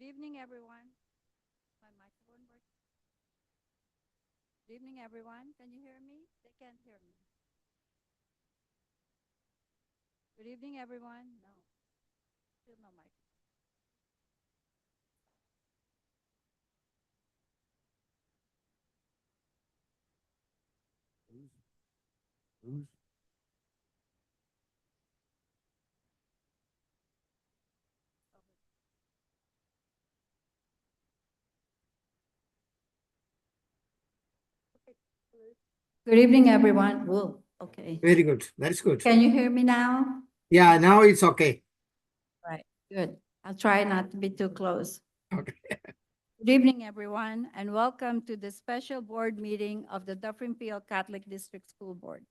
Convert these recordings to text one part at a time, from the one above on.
Good evening, everyone. My microphone works. Good evening, everyone. Can you hear me? They can't hear me. Good evening, everyone. No, still no mic. Who's Good evening, everyone. Whoa, okay. very good. That's good. Can you hear me now? Yeah, now it's okay. Right, good. I'll try not to be too close. Okay. Good evening, everyone, and welcome to the special board meeting of the Dufferin PL Catholic District School Board.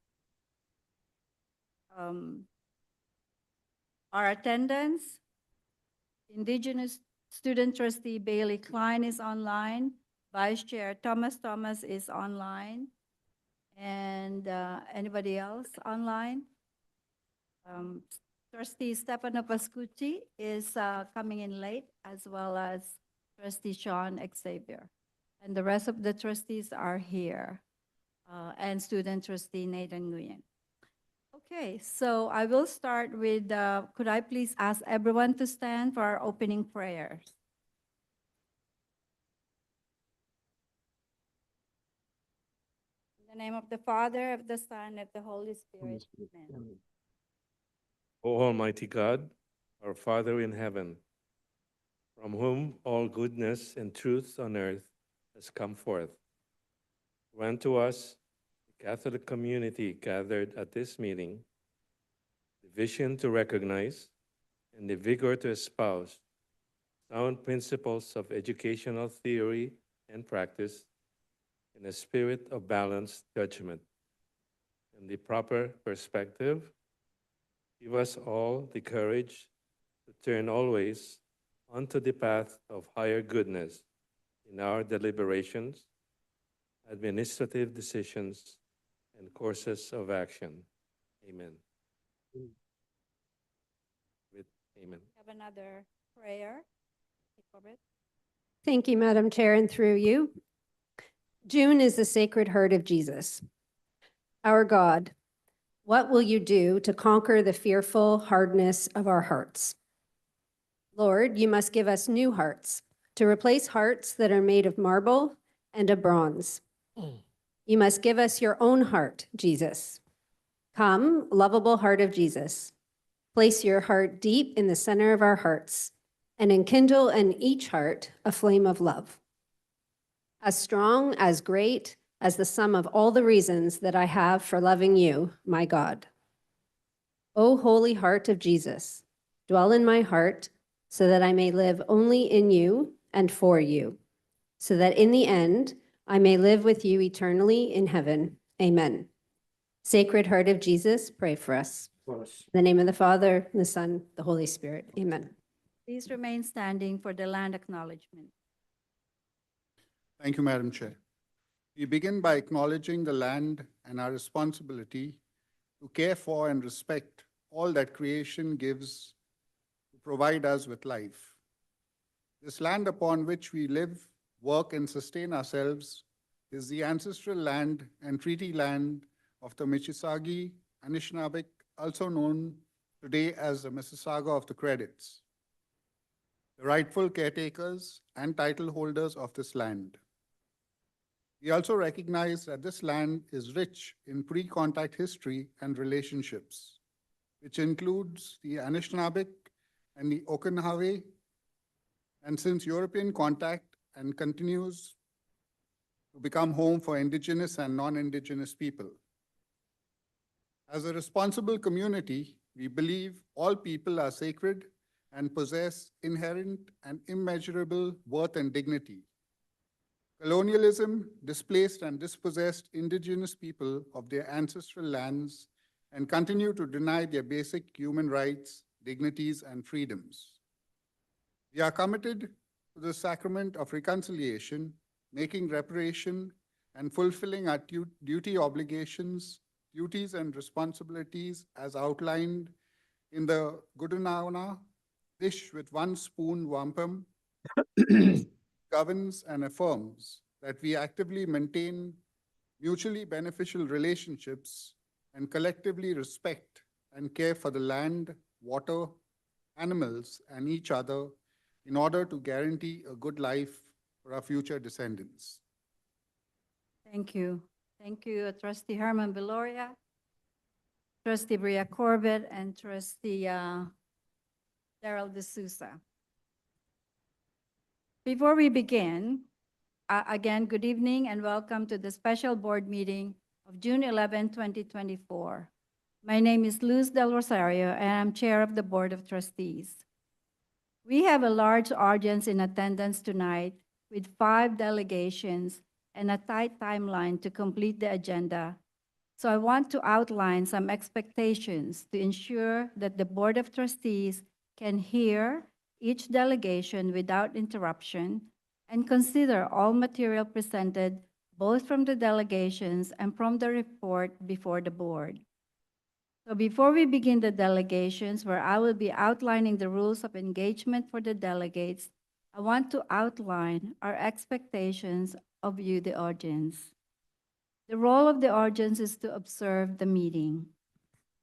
Our attendance, Indigenous Student Trustee Bailey Klein is online. Vice Chair Thomas is online. And anybody else online? Trustee Stefano Pascucci is coming in late, as well as Trustee Sean Xavier. And the rest of the trustees are here, and Student Trustee Nathan Nguyen. Okay, so I will start with, could I please ask everyone to stand for our opening prayers? In the name of the Father, of the Son, and of the Holy Spirit, amen. O Almighty God, our Father in heaven, from whom all goodness and truth on earth has come forth, grant to us, the Catholic community gathered at this meeting, the vision to recognize and the vigor to espouse sound principles of educational theory and practice in a spirit of balanced judgment and the proper perspective. Give us all the courage to turn always onto the path of higher goodness in our deliberations, administrative decisions, and courses of action. Amen. With amen. Have another prayer. Thank you, Madam Chair, and through you. June is the Sacred Heart of Jesus. Our God, what will you do to conquer the fearful hardness of our hearts? Lord, you must give us new hearts to replace hearts that are made of marble and of bronze. You must give us your own heart, Jesus. Come, lovable heart of Jesus. Place your heart deep in the center of our hearts and enkindle in each heart a flame of love. As strong, as great, as the sum of all the reasons that I have for loving you, my God. O holy heart of Jesus, dwell in my heart so that I may live only in you and for you, so that in the end I may live with you eternally in heaven. Amen. Sacred Heart of Jesus, pray for us. In the name of the Father, and the Son, the Holy Spirit. Amen. Please remain standing for the land acknowledgement. Thank you, Madam Chair. We begin by acknowledging the land and our responsibility to care for and respect all that creation gives to provide us with life. This land upon which we live, work, and sustain ourselves is the ancestral land and treaty land of the Mississauga, Anishinaabe, also known today as the Mississauga of the Credits, the rightful caretakers and title holders of this land. We also recognize that this land is rich in pre-contact history and relationships, which includes the Anishinaabe and the Okinawa, and since European contact, and continues to become home for indigenous and non-indigenous people. As a responsible community, we believe all people are sacred and possess inherent and immeasurable worth and dignity. Colonialism displaced and dispossessed indigenous people of their ancestral lands and continue to deny their basic human rights, dignities, and freedoms. We are committed to the sacrament of reconciliation, making reparation and fulfilling our duties and responsibilities as outlined in the Gudunauna Dish with One Spoon Wampum governs and affirms that we actively maintain mutually beneficial relationships and collectively respect and care for the land, water, animals, and each other in order to guarantee a good life for our future descendants. Thank you. Thank you, Trustee Herman Beloria, Trustee Bria Corbett, and Trustee Darrell D'Souza. Before we begin, again, good evening and welcome to the special board meeting of June 11, 2024. My name is Luz Del Rosario, and I'm chair of the Board of Trustees. We have a large audience in attendance tonight with 5 delegations and a tight timeline to complete the agenda. So I want to outline some expectations to ensure that the Board of Trustees can hear each delegation without interruption and consider all material presented both from the delegations and from the report before the board. So before we begin the delegations, where I will be outlining the rules of engagement for the delegates, I want to outline our expectations of you, the audience. The role of the audience is to observe the meeting.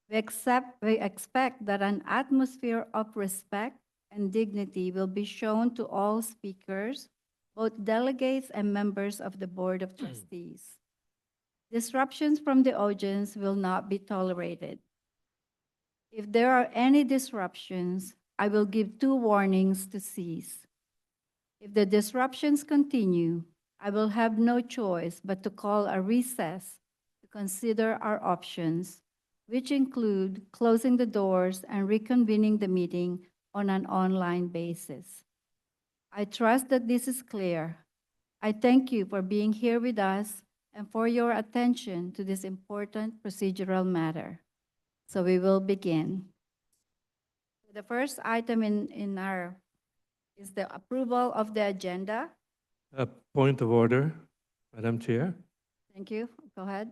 We expect that an atmosphere of respect and dignity will be shown to all speakers, both delegates and members of the Board of Trustees. Disruptions from the audience will not be tolerated. If there are any disruptions, I will give 2 warnings to cease. If the disruptions continue, I will have no choice but to call a recess to consider our options, which include closing the doors and reconvening the meeting on an online basis. I trust that this is clear. I thank you for being here with us and for your attention to this important procedural matter. So we will begin. The first item is the approval of the agenda. A point of order, Madam Chair. Thank you. Go ahead.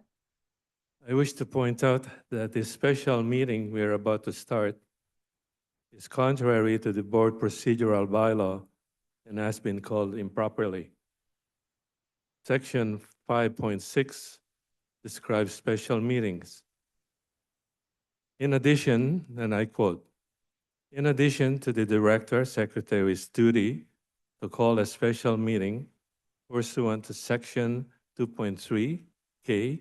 I wish to point out that this special meeting we are about to start is contrary to the board procedural bylaw and has been called improperly. Section 5.6 describes special meetings. In addition, and I quote, in addition to the director secretary's duty to call a special meeting pursuant to section 2.3K,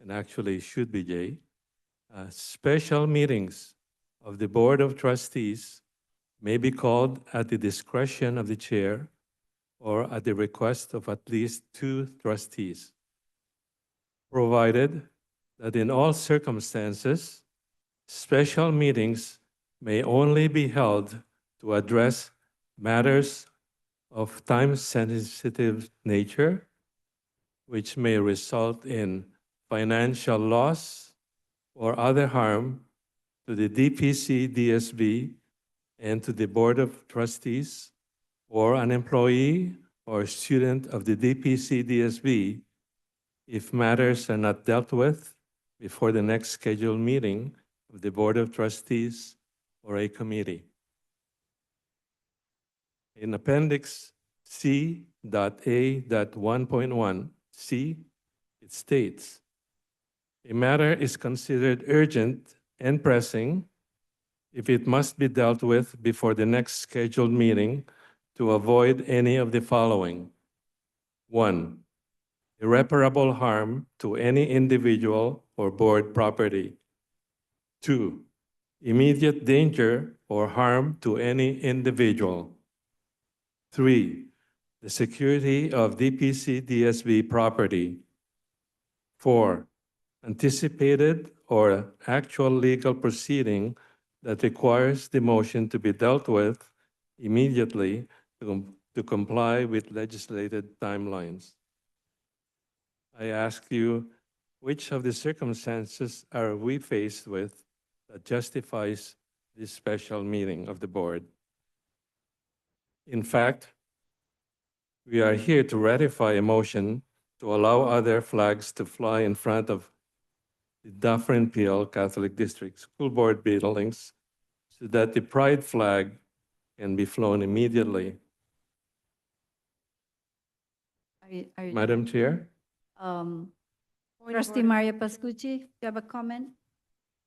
and actually should be J, special meetings of the Board of Trustees may be called at the discretion of the chair or at the request of at least 2 trustees, provided that in all circumstances, special meetings may only be held to address matters of time-sensitive nature, which may result in financial loss or other harm to the DPCDSB and to the Board of Trustees, or an employee or student of the DPCDSB if matters are not dealt with before the next scheduled meeting of the Board of Trustees or a committee. In Appendix C.A.1.1, C, it states, a matter is considered urgent and pressing if it must be dealt with before the next scheduled meeting to avoid any of the following. 1, irreparable harm to any individual or board property. 2, immediate danger or harm to any individual. 3, the security of DPCDSB property. 4, anticipated or actual legal proceeding that requires the motion to be dealt with immediately to comply with legislated timelines. I ask you, which of the circumstances are we faced with that justifies this special meeting of the board? In fact, we are here to ratify a motion to allow other flags to fly in front of the Dufferin Peel Catholic District School Board buildings so that the pride flag can be flown immediately Are you Madam Chair? Um, Point of Trustee order. Maria Pascucci, do you have a comment?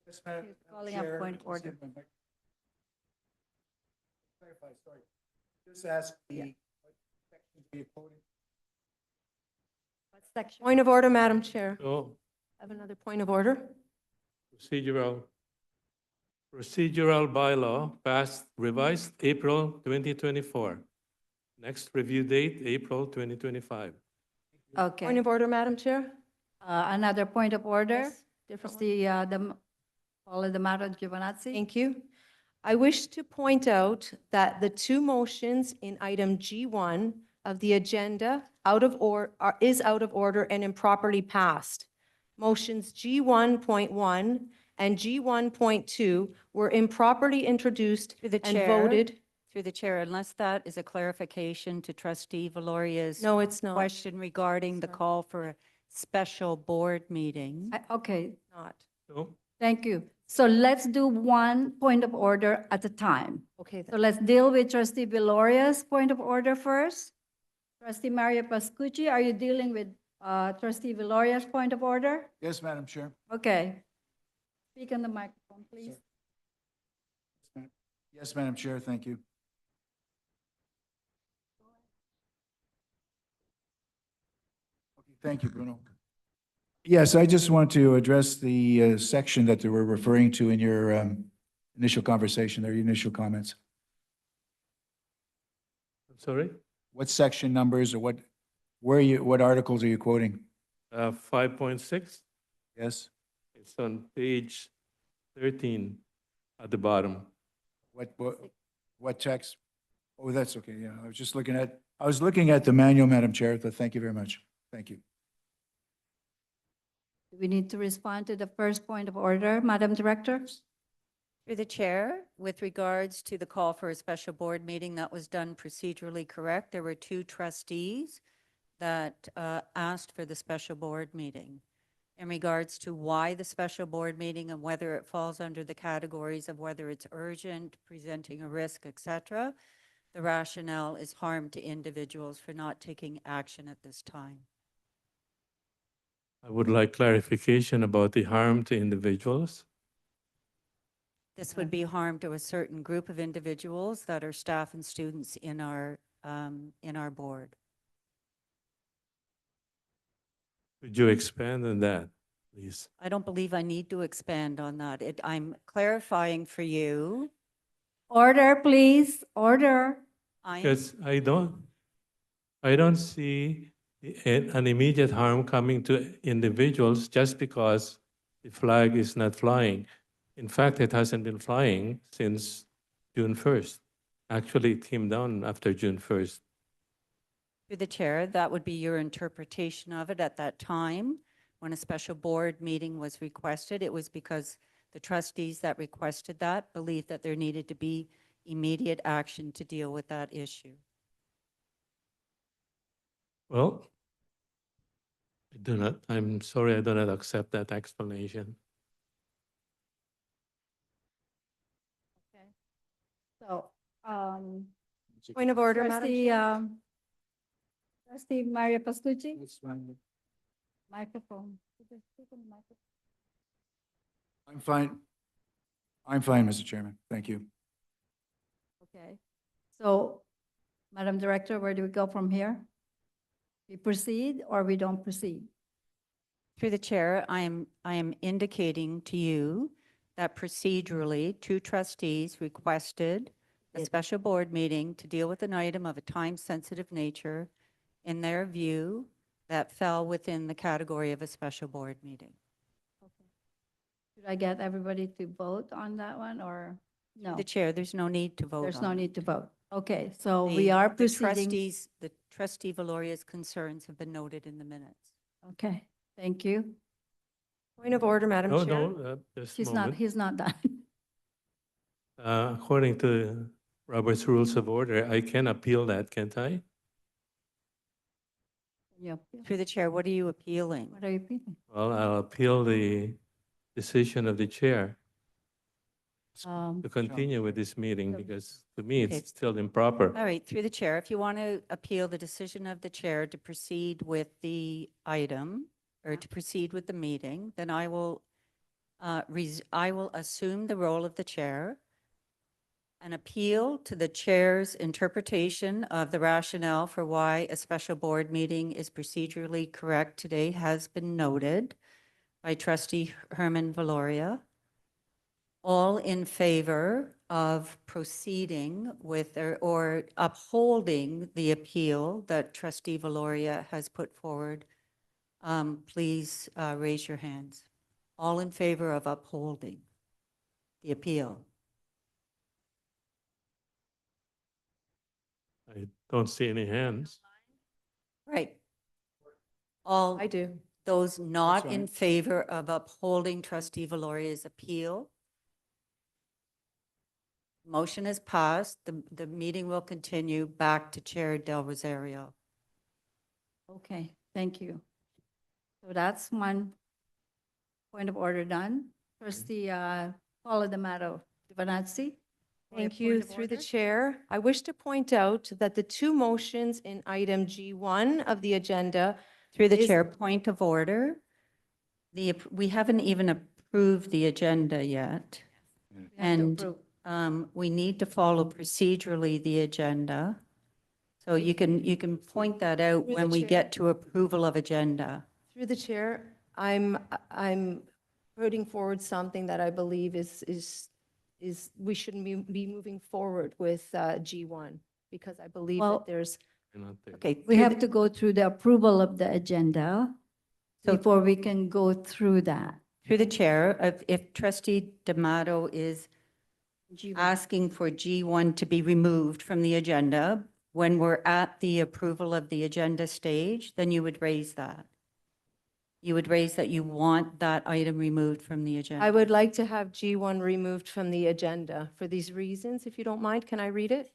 Yes, Madam She's calling up Chair, point of order. Clarify, sorry. Just ask the, what section are you quoting? What section? Point of order, Madam Chair. Oh, I have another point of order. procedural bylaw passed revised April 2024. Next review date, April 2025. Okay. Point of order, Madam Chair. Another point of order. Yes, different one. Trustee Paula D'Amato Giovanazzi. Thank you. I wish to point out that the two motions in item G1 of the agenda is out of order and improperly passed. Motions G1.1 and G1.2 were improperly introduced Through the and chair. voted. Through the chair, unless that is a clarification to trustee Valoria's No, it's not. question regarding the Sorry. call for a special board meeting. Okay, Not. No? thank you. So let's do one point of order at a time. Okay, So then. let's deal with trustee Valoria's point of order first. Trustee Maria Pascucci, are you dealing with trustee Valoria's point of order? Yes, Madam Chair. Okay. Speak on the microphone, please. Yes, Madam Chair, thank you. Okay, thank you, Bruno. Yes, I just want to address the section that they were referring to in your initial conversation, their initial comments. I'm sorry? What section numbers or what articles are you quoting? 5.6. Yes? It's on page 13 at the bottom. What text? Oh, that's okay, yeah, I was looking at the manual, Madam Chair, but thank you very much. Thank you. Do we need to respond to the first point of order, Madam Director? Through the chair, with regards to the call for a special board meeting, that was done procedurally correct. There were two trustees that asked for the special board meeting. In regards to why the special board meeting and whether it falls under the categories of whether it's urgent, presenting a risk, et cetera, the rationale is harm to individuals for not taking action at this time. I would like clarification about the harm to individuals. This would be harm to a certain group of individuals that are staff and students in our board. Could you expand on that, please? I don't believe I need to expand on that. I'm clarifying for you. Order, please, order. Because I don't see an immediate harm coming to individuals just because the flag is not flying. In fact, it hasn't been flying since June 1st. Actually, it came down after June 1st. Through the chair, that would be your interpretation of it at that time. When a special board meeting was requested, it was because the trustees that requested that believed that there needed to be immediate action to deal with that issue. Well, I'm sorry, I do not accept that explanation. Okay. So, Point of order, Madam trustee, Chair. trustee Maria Pascucci, That's fine. microphone. Speak on the microphone. I'm fine. I'm fine, Mr. Chairman. Thank you. Okay. So, Madam Director, where do we go from here? We proceed or we don't proceed? Through the chair, I am indicating to you that procedurally, two trustees requested a special board meeting to deal with an item of a time-sensitive nature, in their view, that fell within the category of a special board meeting. Okay. Should I get everybody to vote on that one or no? The chair, there's no need to vote on There's no it. need to vote. Okay, so we The- are the proceeding. The trustee Valoria's concerns have been noted in the minutes. Okay, thank you. Point of order, Madam No, Chair. no, just a He's not, moment. he's not done. According to Robert's Rules of Order, I can appeal that, can't I? Yep. Through the chair, what are you appealing? What are you repeating? Well, I'll appeal the decision of the chair. To continue with this meeting, the- because to me, Okay. it's still improper. All right, through the chair, if you want to appeal the decision of the chair to proceed with the item or to proceed with the meeting, then I will assume the role of the chair and appeal to the chair's interpretation of the rationale for why a special board meeting is procedurally correct today has been noted by trustee Herman Valoria. All in favor of proceeding with or upholding the appeal that trustee Valoria has put forward, please raise your hands. All in favor of upholding the appeal? I don't see any hands. Right. All I do. those not That's in right. favor of upholding trustee Valoria's appeal? Motion is passed. The meeting will continue back to Chair Del Rosario. Okay, thank you. So that's one point of order done. Trustee Paula D'Amato, Vanazzi. for your Thank you. point of Through the order. chair, I wish to point out that the two motions in item G1 of the agenda Through the is- chair, point of order. We haven't even approved the agenda yet. We have to And approve. we need to follow procedurally the agenda. So you can point that out Through the when we chair. get to approval of agenda. Through the chair, I'm putting forward something that I believe is we shouldn't be moving forward with G1 because I believe Well- that there's, You're not there. Okay. We through have the- to go through the approval of the agenda So- before we can go through that. Through the chair, if trustee D'Amato is asking for G1 to be removed from the agenda, when we're at the approval of the agenda stage, then you would raise that. You would raise that you want that item removed from the agenda. I would like to have G1 removed from the agenda for these reasons, if you don't mind. Can I read it?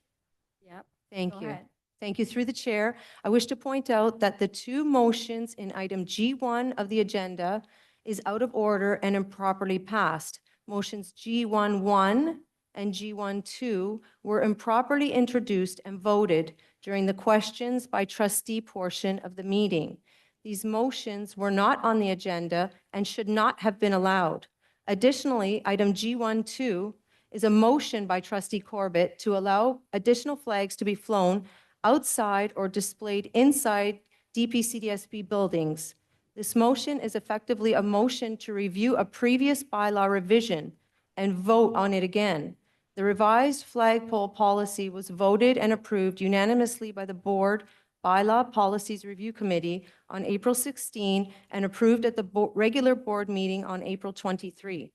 Yep. Thank Go you. ahead. Thank you. Through the chair, I wish to point out that the two motions in item G1 of the agenda is out of order and improperly passed. Motions G11 and G12 were improperly introduced and voted during the questions by trustee portion of the meeting. These motions were not on the agenda and should not have been allowed. Additionally, item G12 is a motion by trustee Corbett to allow additional flags to be flown outside or displayed inside DPCDSB buildings. This motion is effectively a motion to review a previous bylaw revision and vote on it again. The revised flagpole policy was voted and approved unanimously by the Board Bylaw Policies Review Committee on April 16 and approved at the regular board meeting on April 23.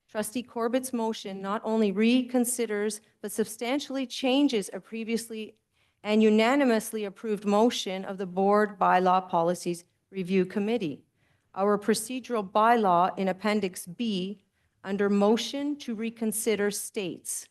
Trustee Corbett's motion not only reconsiders but substantially changes a previously and unanimously approved motion of the Board Bylaw Policies Review Committee. Our procedural bylaw in Appendix B under motion to reconsider states,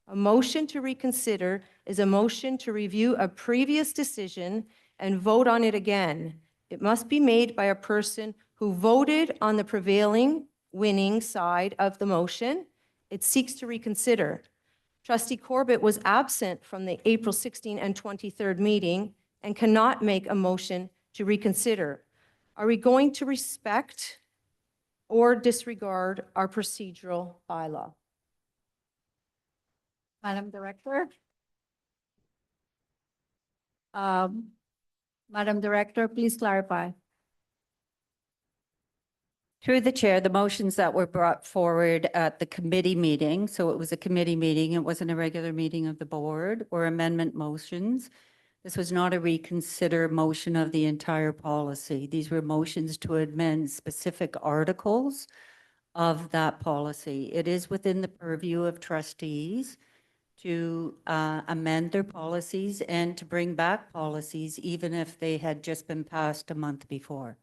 a motion to reconsider is a motion to review a previous decision and vote on it again. It must be made by a person who voted on the prevailing winning side of the motion it seeks to reconsider. Trustee Corbett was absent from the April 16 and 23rd meeting and cannot make a motion to reconsider. Are we going to respect or disregard our procedural bylaw? Madam Director? Madam Director, please clarify. Through the chair, the motions that were brought forward at the committee meeting, so it was a committee meeting, it wasn't a regular meeting of the board, were amendment motions. This was not a reconsider motion of the entire policy. These were motions to amend specific articles of that policy. It is within the purview of trustees to amend their policies and to bring back policies, even if they had just been passed a month before.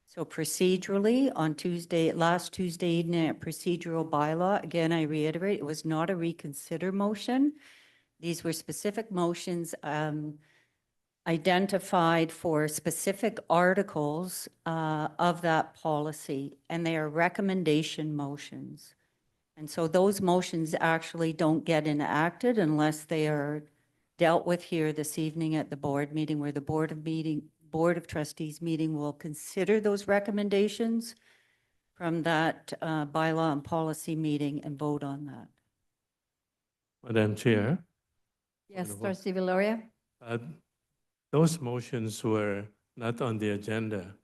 So procedurally, on last Tuesday evening, procedural bylaw, again, I reiterate, it was not a reconsider motion. These were specific motions identified for specific articles of that policy, and they are recommendation motions. And so those motions actually don't get enacted unless they are dealt with here this evening at the board meeting, where the Board of Trustees meeting will consider those recommendations from that bylaw and policy meeting and vote on that. Madam Chair, Yes, Wonderful. trustee Valoria? uh, those motions were not on the agenda.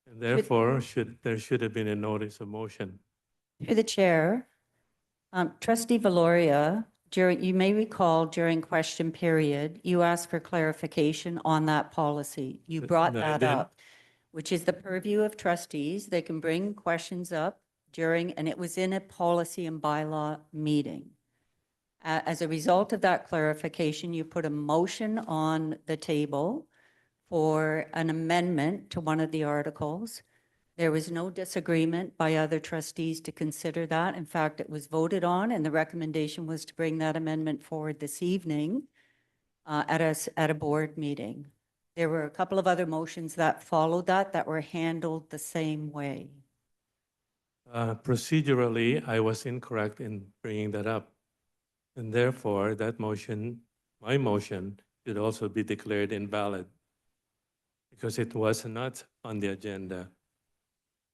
And therefore, there should have been a notice of motion. Through the chair, trustee Valoria, you may recall during question period, you asked for clarification on that policy. You brought I that did. up, which is the purview of trustees. They can bring questions up during, and it was in a policy and bylaw meeting. As a result of that clarification, you put a motion on the table for an amendment to one of the articles. There was no disagreement by other trustees to consider that. In fact, it was voted on, and the recommendation was to bring that amendment forward this evening at a board meeting. There were a couple of other motions that followed that were handled the same way. Procedurally, I was incorrect in bringing that up. And therefore, that motion, my motion, should also be declared invalid because it was not on the agenda.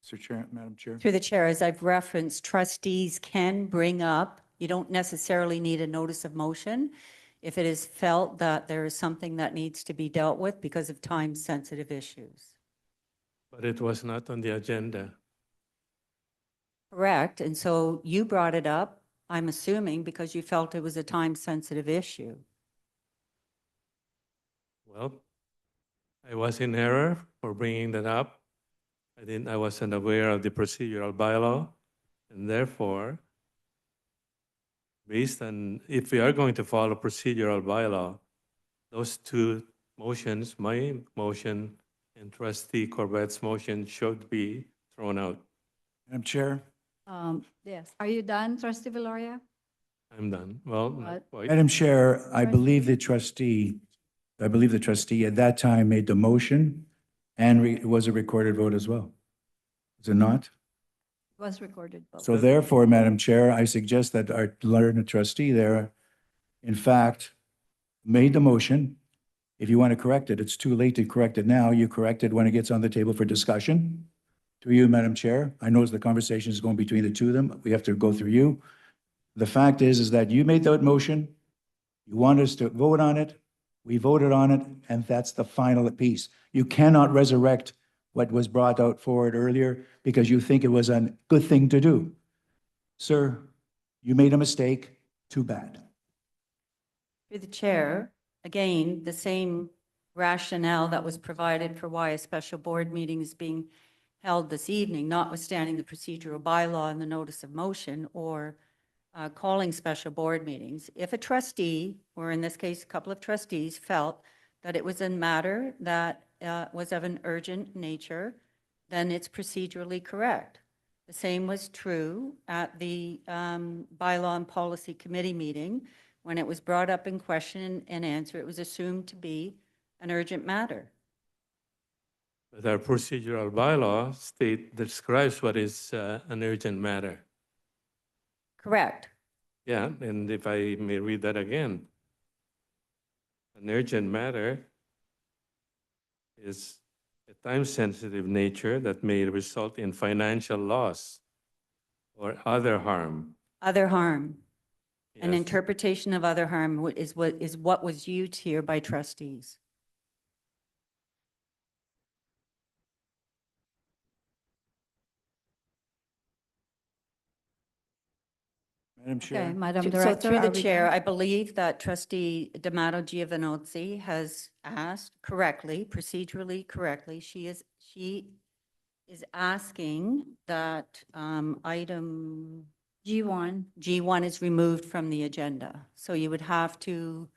Mr. Chair, Madam Chair. Through the chair, as I've referenced, trustees can bring up, you don't necessarily need a notice of motion if it is felt that there is something that needs to be dealt with because of time-sensitive issues. But it was not on the agenda. Correct, and so you brought it up, I'm assuming, because you felt it was a time-sensitive issue. Well, I was in error for bringing that up. I wasn't aware of the procedural bylaw, and therefore, based on, if we are going to follow procedural bylaw, those two motions, my motion and trustee Corbett's motion, should be thrown out. Madam Chair. Yes. Are you done, trustee Valoria? I'm done. Well, not What? quite. Madam Chair, I believe the trustee at that time made the motion and it was a recorded vote as well. Is it not? Was recorded vote. So therefore, Madam Chair, I suggest that our learned trustee there, in fact, made the motion. If you want to correct it, it's too late to correct it now. You correct it when it gets on the table for discussion. To you, Madam Chair, I know the conversation is going between the two of them. We have to go through you. The fact is that you made that motion. You want us to vote on it. We voted on it, and that's the final piece. You cannot resurrect what was brought out forward earlier because you think it was a good thing to do. Sir, you made a mistake. Too bad. Through the chair, again, the same rationale that was provided for why a special board meeting is being held this evening, notwithstanding the procedural bylaw and the notice of motion or calling special board meetings. If a trustee, or in this case, a couple of trustees, felt that it was a matter that was of an urgent nature, then it's procedurally correct. The same was true at the Bylaw and Policy Committee meeting. When it was brought up in question and answer, it was assumed to be an urgent matter. But our procedural bylaw describes what is an urgent matter. Correct. Yeah, and if I may read that again. An urgent matter is a time-sensitive nature that may result in financial loss or other harm. Other harm. An Yes. interpretation of other harm is what was used here by trustees. Madam Okay, Chair. Madam So Director. through the are we chair, done? I believe that trustee D'Amato Giovanozzi has asked correctly, procedurally correctly. She is asking that item G1. G1 is removed from the agenda. So you would have to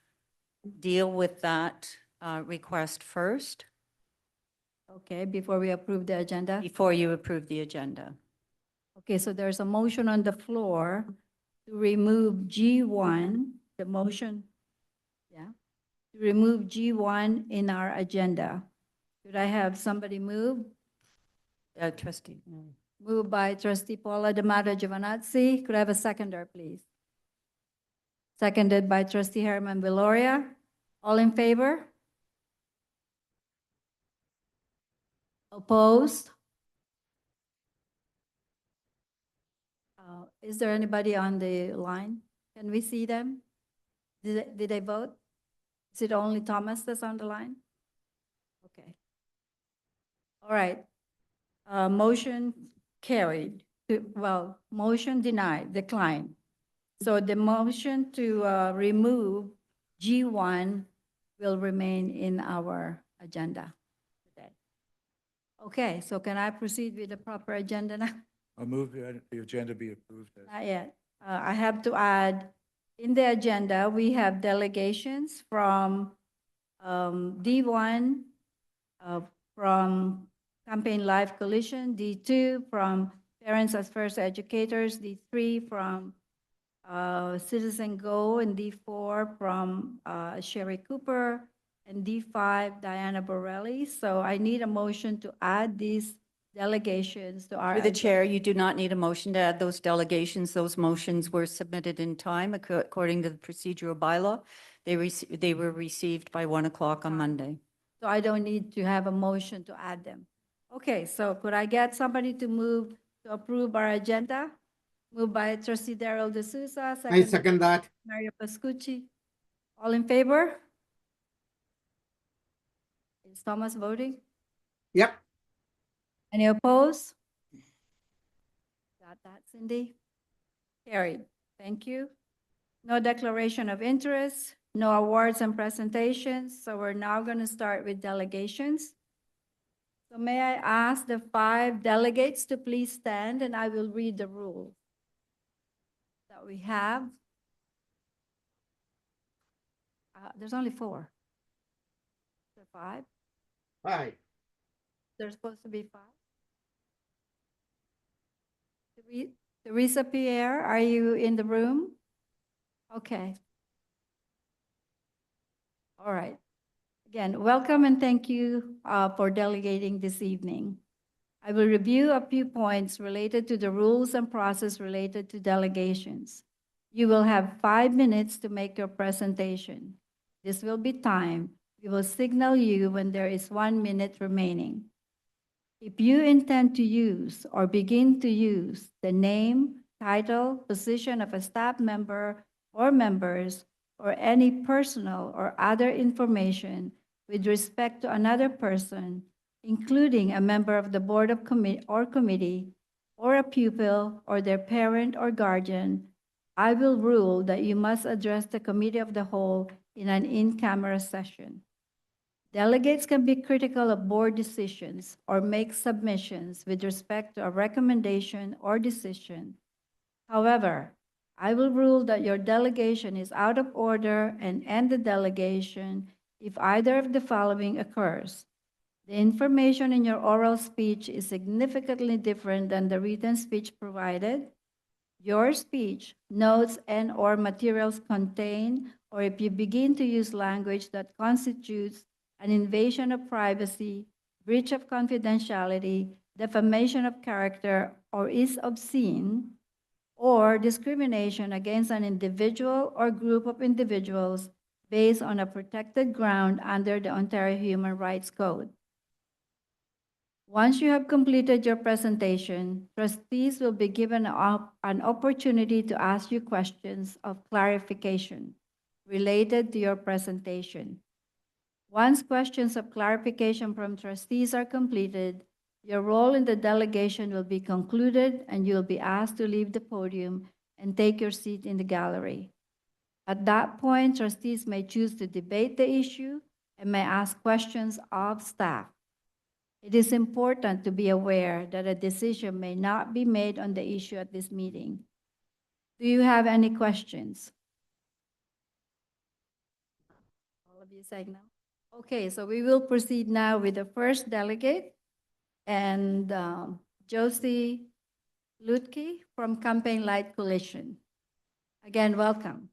deal with that request first Okay, before we approve the agenda. before you approve the agenda. Okay, so there's a motion on the floor to remove G1, the motion, yeah, to remove G1 in our agenda. Could I have somebody move? Trustee. Moved by trustee Paula D'Amato Giovanazzi. Could I have a seconder, please? Seconded by trustee Herman Veloria. All in favor? Opposed? Is there anybody on the line? Can we see them? Did they vote? Is it only Thomas that's on the line? Okay. All right. Motion carried. Well, motion denied, declined. So the motion to remove G1 will remain in our agenda today. Okay, so can I proceed with the proper agenda now? I'll move the agenda be approved. Not yet. I have to add, in the agenda, we have delegations from D1, from Campaign Life Coalition, D2 from Parents as First Educators, D3 from Citizen Go, and D4 from Sherry Cooper, and D5 Diana Burelli. So I need a motion to add these delegations to our. Through the chair, you do not need a motion to add those delegations. Those motions were submitted in time according to the procedural bylaw. They were received by 1 o'clock on Monday. So I don't need to have a motion to add them. Okay, so could I get somebody to move to approve our agenda? Moved by trustee Daryl D'Souza. I second that. Mario Pascucci. All in favor? Is Thomas voting? Yep. Any opposed? Got that, Cindy? Carried. Thank you. No declaration of interest, no awards and presentations. So we're now going to start with delegations. So may I ask the 5 delegates to please stand, and I will read the rules that we have. There's only 4. Is there 5? Hi. There's supposed to be 5. Teresa Pierre, are you in the room? Okay. All right. Again, welcome and thank you for delegating this evening. I will review a few points related to the rules and process related to delegations. You will have 5 minutes to make your presentation. This will be timed. We will signal you when there is 1 minute remaining. If you intend to use or begin to use the name, title, position of a staff member or members, or any personal or other information with respect to another person, including a member of the board of committee, or a pupil or their parent or guardian, I will rule that you must address the committee of the whole in an in-camera session. Delegates can be critical of board decisions or make submissions with respect to a recommendation or decision. However, I will rule that your delegation is out of order and end the delegation if either of the following occurs. The information in your oral speech is significantly different than the written speech provided. Your speech, notes, and/or materials contain, or if you begin to use language that constitutes an invasion of privacy, breach of confidentiality, defamation of character, or is obscene, or discrimination against an individual or group of individuals based on a protected ground under the Ontario Human Rights Code. Once you have completed your presentation, trustees will be given an opportunity to ask you questions of clarification related to your presentation. Once questions of clarification from trustees are completed, your role in the delegation will be concluded and you'll be asked to leave the podium and take your seat in the gallery. At that point, trustees may choose to debate the issue and may ask questions of staff. It is important to be aware that a decision may not be made on the issue at this meeting. Do you have any questions? All of you saying no? Okay, so we will proceed now with the first delegate, and Josie Llk from Campaign Light Coalition. Again, welcome.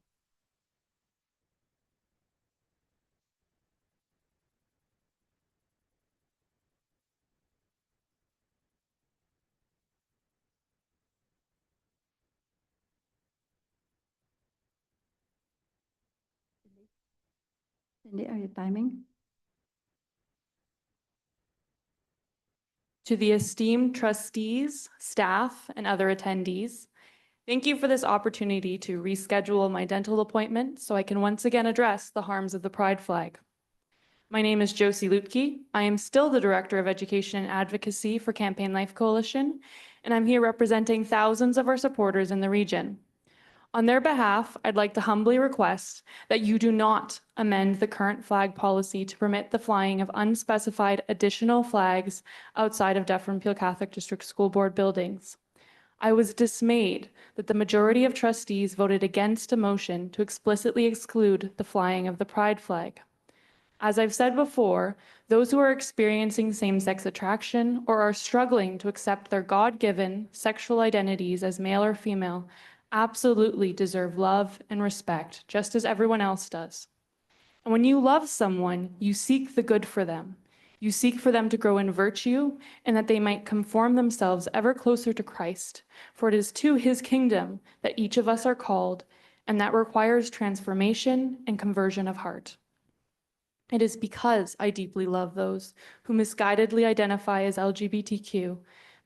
Cindy, are you timing? To the esteemed trustees, staff, and other attendees, thank you for this opportunity to reschedule my dental appointment so I can once again address the harms of the pride flag. My name is Josie Llk. I am still the Director of Education and Advocacy for Campaign Life Coalition, and I'm here representing thousands of our supporters in the region. On their behalf, I'd like to humbly request that you do not amend the current flag policy to permit the flying of unspecified additional flags outside of Dufferin Peel Catholic District School Board buildings. I was dismayed that the majority of trustees voted against a motion to explicitly exclude the flying of the pride flag. As I've said before, those who are experiencing same-sex attraction or are struggling to accept their God-given sexual identities as male or female absolutely deserve love and respect, just as everyone else does. And when you love someone, you seek the good for them. You seek for them to grow in virtue and that they might conform themselves ever closer to Christ, for it is to his kingdom that each of us are called, and that requires transformation and conversion of heart. It is because I deeply love those who misguidedly identify as LGBTQ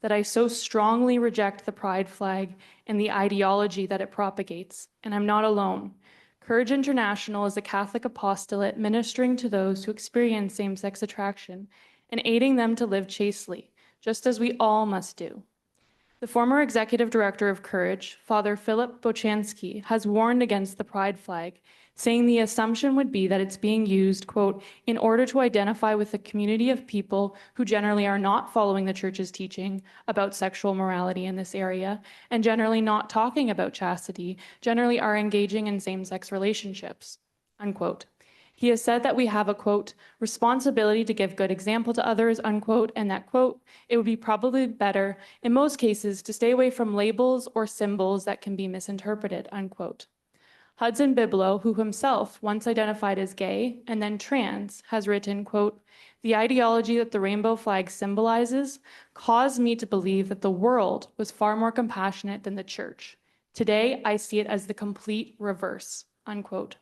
that I so strongly reject the pride flag and the ideology that it propagates, and I'm not alone. Courage International is a Catholic apostolate ministering to those who experience same-sex attraction and aiding them to live chastely, just as we all must do. The former executive director of Courage, Father Philip Bochansky, has warned against the pride flag, saying the assumption would be that it's being used, quote, in order to identify with a community of people who generally are not following the church's teaching about sexual morality in this area, and generally not talking about chastity, generally are engaging in same-sex relationships, unquote. He has said that we have a, quote, responsibility to give good example to others, unquote, and that, quote, it would be probably better, in most cases, to stay away from labels or symbols that can be misinterpreted, unquote. Hudson Biblow, who himself once identified as gay and then trans, has written, quote, the ideology that the rainbow flag symbolizes caused me to believe that the world was far more compassionate than the church. Today, I see it as the complete reverse, unquote.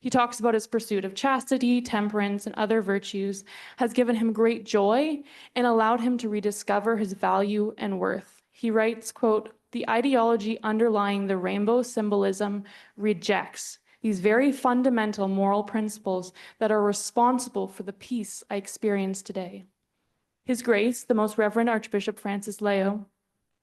He talks about his pursuit of chastity, temperance, and other virtues has given him great joy and allowed him to rediscover his value and worth. He writes, quote, the ideology underlying the rainbow symbolism rejects these very fundamental moral principles that are responsible for the peace I experience today. His Grace, the Most Reverend Archbishop Francis Leo,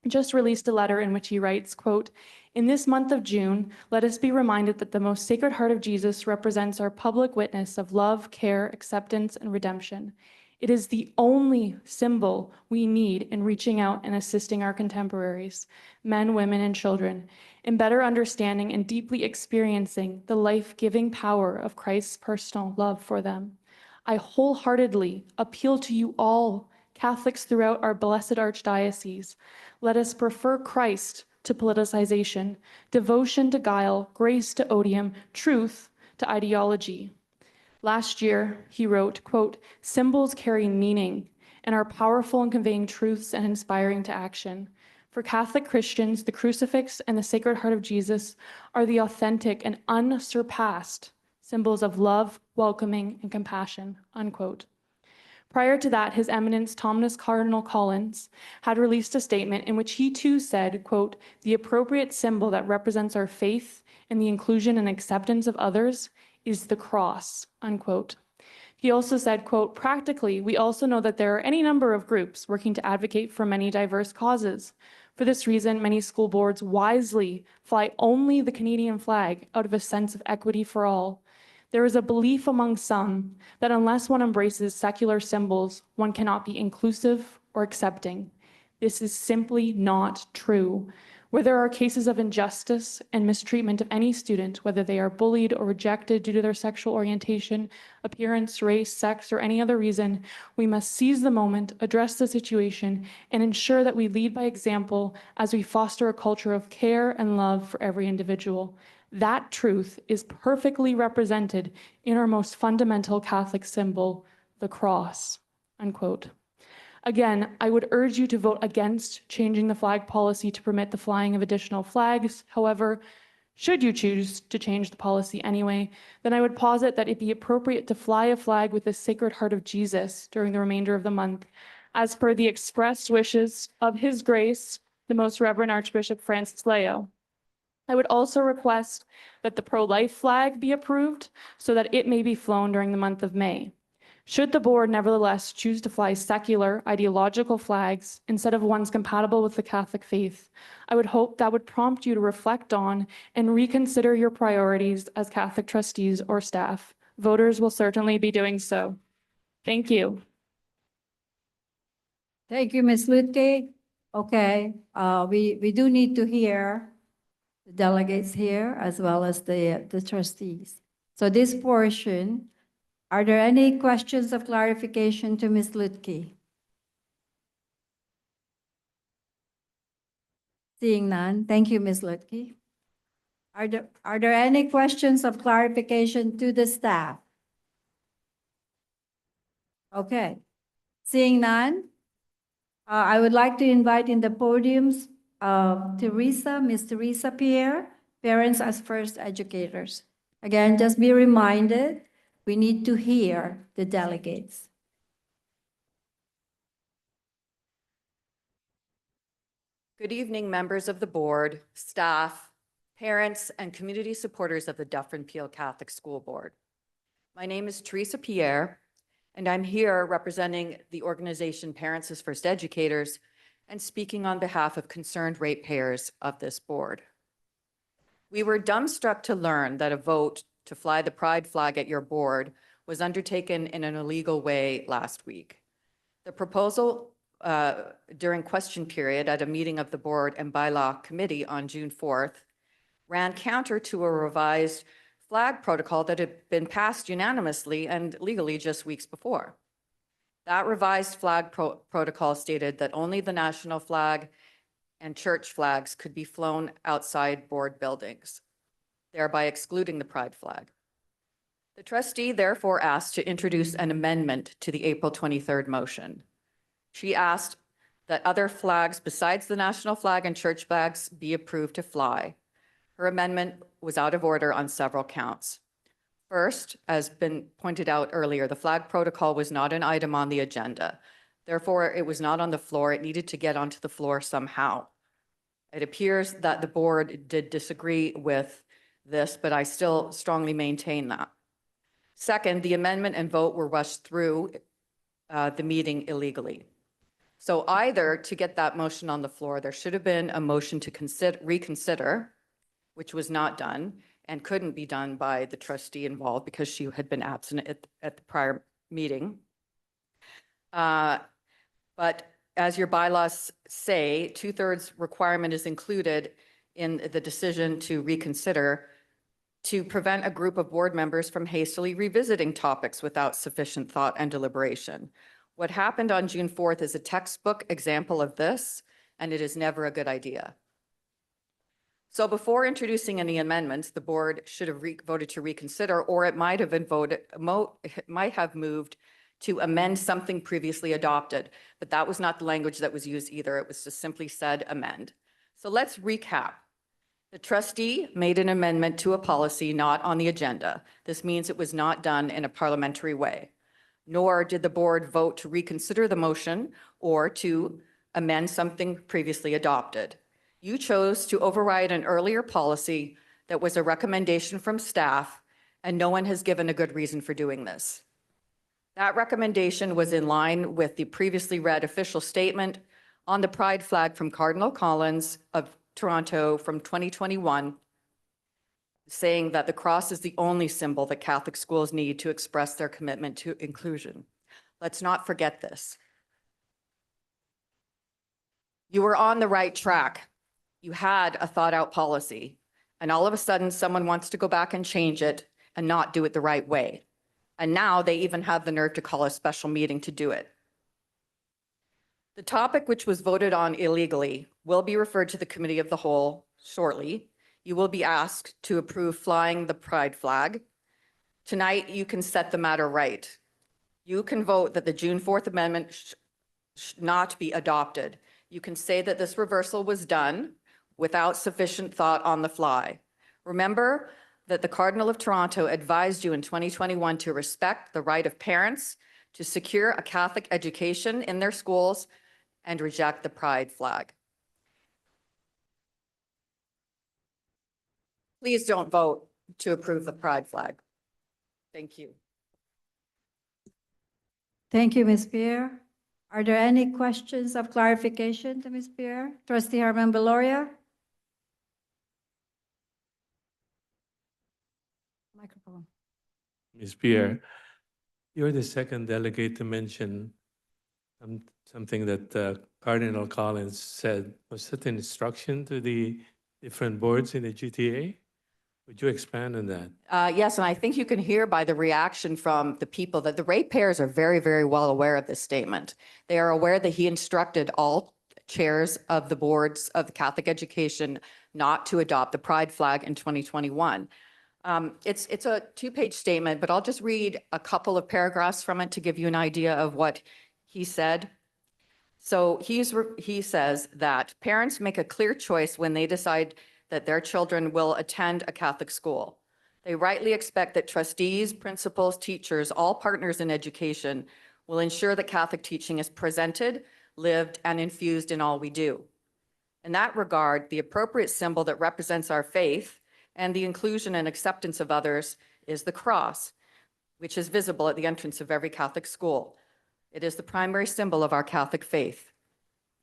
just released a letter in which he writes, quote, in this month of June, let us be reminded that the most Sacred Heart of Jesus represents our public witness of love, care, acceptance, and redemption. It is the only symbol we need in reaching out and assisting our contemporaries, men, women, and children, in better understanding and deeply experiencing the life-giving power of Christ's personal love for them. I wholeheartedly appeal to you all, Catholics throughout our blessed archdiocese. Let us prefer Christ to politicization, devotion to guile, grace to odium, truth to ideology. Last year, he wrote, quote, symbols carry meaning and are powerful in conveying truths and inspiring to action. For Catholic Christians, the crucifix and the Sacred Heart of Jesus are the authentic and unsurpassed symbols of love, welcoming, and compassion, unquote. Prior to that, His Eminence Thomas Cardinal Collins had released a statement in which he too said, quote, the appropriate symbol that represents our faith and the inclusion and acceptance of others is the cross, unquote. He also said, quote, practically, we also know that there are any number of groups working to advocate for many diverse causes. For this reason, many school boards wisely fly only the Canadian flag out of a sense of equity for all. There is a belief among some that unless one embraces secular symbols, one cannot be inclusive or accepting. This is simply not true. Where there are cases of injustice and mistreatment of any student, whether they are bullied or rejected due to their sexual orientation, appearance, race, sex, or any other reason, we must seize the moment, address the situation, and ensure that we lead by example as we foster a culture of care and love for every individual. That truth is perfectly represented in our most fundamental Catholic symbol, the cross, unquote. Again, I would urge you to vote against changing the flag policy to permit the flying of additional flags. However, Should you choose to change the policy anyway, then I would posit that it be appropriate to fly a flag with the Sacred Heart of Jesus during the remainder of the month, as per the expressed wishes of His Grace, the Most Reverend Archbishop Francis Leo. I would also request that the pro-life flag be approved so that it may be flown during the month of May. Should the board nevertheless choose to fly secular, ideological flags instead of ones compatible with the Catholic faith, I would hope that would prompt you to reflect on and reconsider your priorities as Catholic trustees or staff. Voters will certainly be doing so. Thank you. Thank you, Ms. Llk. Okay, we do need to hear the delegates here as well as the trustees. So this portion, are there any questions of clarification to Ms. Llk? Seeing none, thank you, Ms. Llk. Are there any questions of clarification to the staff? Okay, seeing none, I would like to invite in the podiums Ms. Teresa Pierre, Parents as First Educators. Again, just be reminded, we need to hear the delegates. Good evening, members of the board, staff, parents, and community supporters of the Dufferin Peel Catholic School Board. My name is Teresa Pierre, and I'm here representing the organization Parents as First Educators and speaking on behalf of concerned ratepayers of this board. We were dumbstruck to learn that a vote to fly the pride flag at your board was undertaken in an illegal way last week. The proposal during question period at a meeting of the board and bylaw committee on June 4th ran counter to a revised flag protocol that had been passed unanimously and legally just weeks before. That revised flag protocol stated that only the national flag and church flags could be flown outside board buildings, thereby excluding the pride flag. The trustee therefore asked to introduce an amendment to the April 23rd motion. She asked that other flags besides the national flag and church flags be approved to fly. Her amendment was out of order on several counts. First, as been pointed out earlier, the flag protocol was not an item on the agenda. Therefore, it was not on the floor. It needed to get onto the floor somehow. It appears that the board did disagree with this, but I still strongly maintain that. Second, the amendment and vote were rushed through the meeting illegally. So either to get that motion on the floor, there should have been a motion to reconsider, which was not done and couldn't be done by the trustee involved because she had been absent at the prior meeting. But as your bylaws say, 2/3 requirement is included in the decision to reconsider to prevent a group of board members from hastily revisiting topics without sufficient thought and deliberation. What happened on June 4th is a textbook example of this, and it is never a good idea. So before introducing any amendments, the board should have voted to reconsider, or it might have been moved to amend something previously adopted, but that was not the language that was used either. It was just simply said amend. So let's recap. The trustee made an amendment to a policy not on the agenda. This means it was not done in a parliamentary way, nor did the board vote to reconsider the motion or to amend something previously adopted. You chose to override an earlier policy that was a recommendation from staff, and no one has given a good reason for doing this. That recommendation was in line with the previously read official statement on the pride flag from Cardinal Collins of Toronto from 2021, saying that the cross is the only symbol that Catholic schools need to express their commitment to inclusion. Let's not forget this. You were on the right track. You had a thought out policy, and all of a sudden someone wants to go back and change it and not do it the right way. And now they even have the nerve to call a special meeting to do it. The topic which was voted on illegally will be referred to the Committee of the Whole shortly. You will be asked to approve flying the pride flag. Tonight, you can set the matter right. You can vote that the June 4th amendment should not be adopted. You can say that this reversal was done without sufficient thought on the fly. Remember that the Cardinal of Toronto advised you in 2021 to respect the right of parents to secure a Catholic education in their schools and reject the pride flag. Please don't vote to approve the pride flag. Thank you. Thank you, Ms. Pierre. Are there any questions of clarification to Ms. Pierre? Trustee Harman Beloria? Microphone. Ms. Pierre, you're the second delegate to mention something that Cardinal Collins said. Was it an instruction to the different boards in the GTA? Would you expand on that? Yes, and I think you can hear by the reaction from the people that the ratepayers are very, very well aware of this statement. They are aware that he instructed all chairs of the boards of the Catholic education not to adopt the pride flag in 2021. It's a two-page statement, but I'll just read a couple of paragraphs from it to give you an idea of what he said. So he says that parents make a clear choice when they decide that their children will attend a Catholic school. They rightly expect that trustees, principals, teachers, all partners in education will ensure that Catholic teaching is presented, lived, and infused in all we do. In that regard, the appropriate symbol that represents our faith and the inclusion and acceptance of others is the cross, which is visible at the entrance of every Catholic school. It is the primary symbol of our Catholic faith.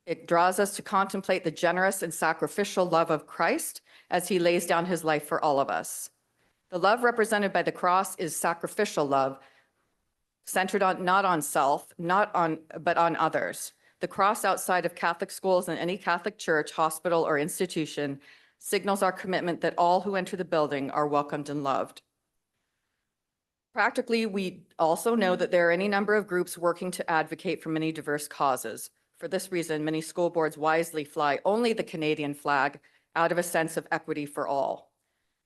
It draws us to contemplate the generous and sacrificial love of Christ as he lays down his life for all of us. The love represented by the cross is sacrificial love, centered on not on self, but on others. The cross outside of Catholic schools and any Catholic church, hospital, or institution signals our commitment that all who enter the building are welcomed and loved. Practically, we also know that there are any number of groups working to advocate for many diverse causes. For this reason, many school boards wisely fly only the Canadian flag out of a sense of equity for all.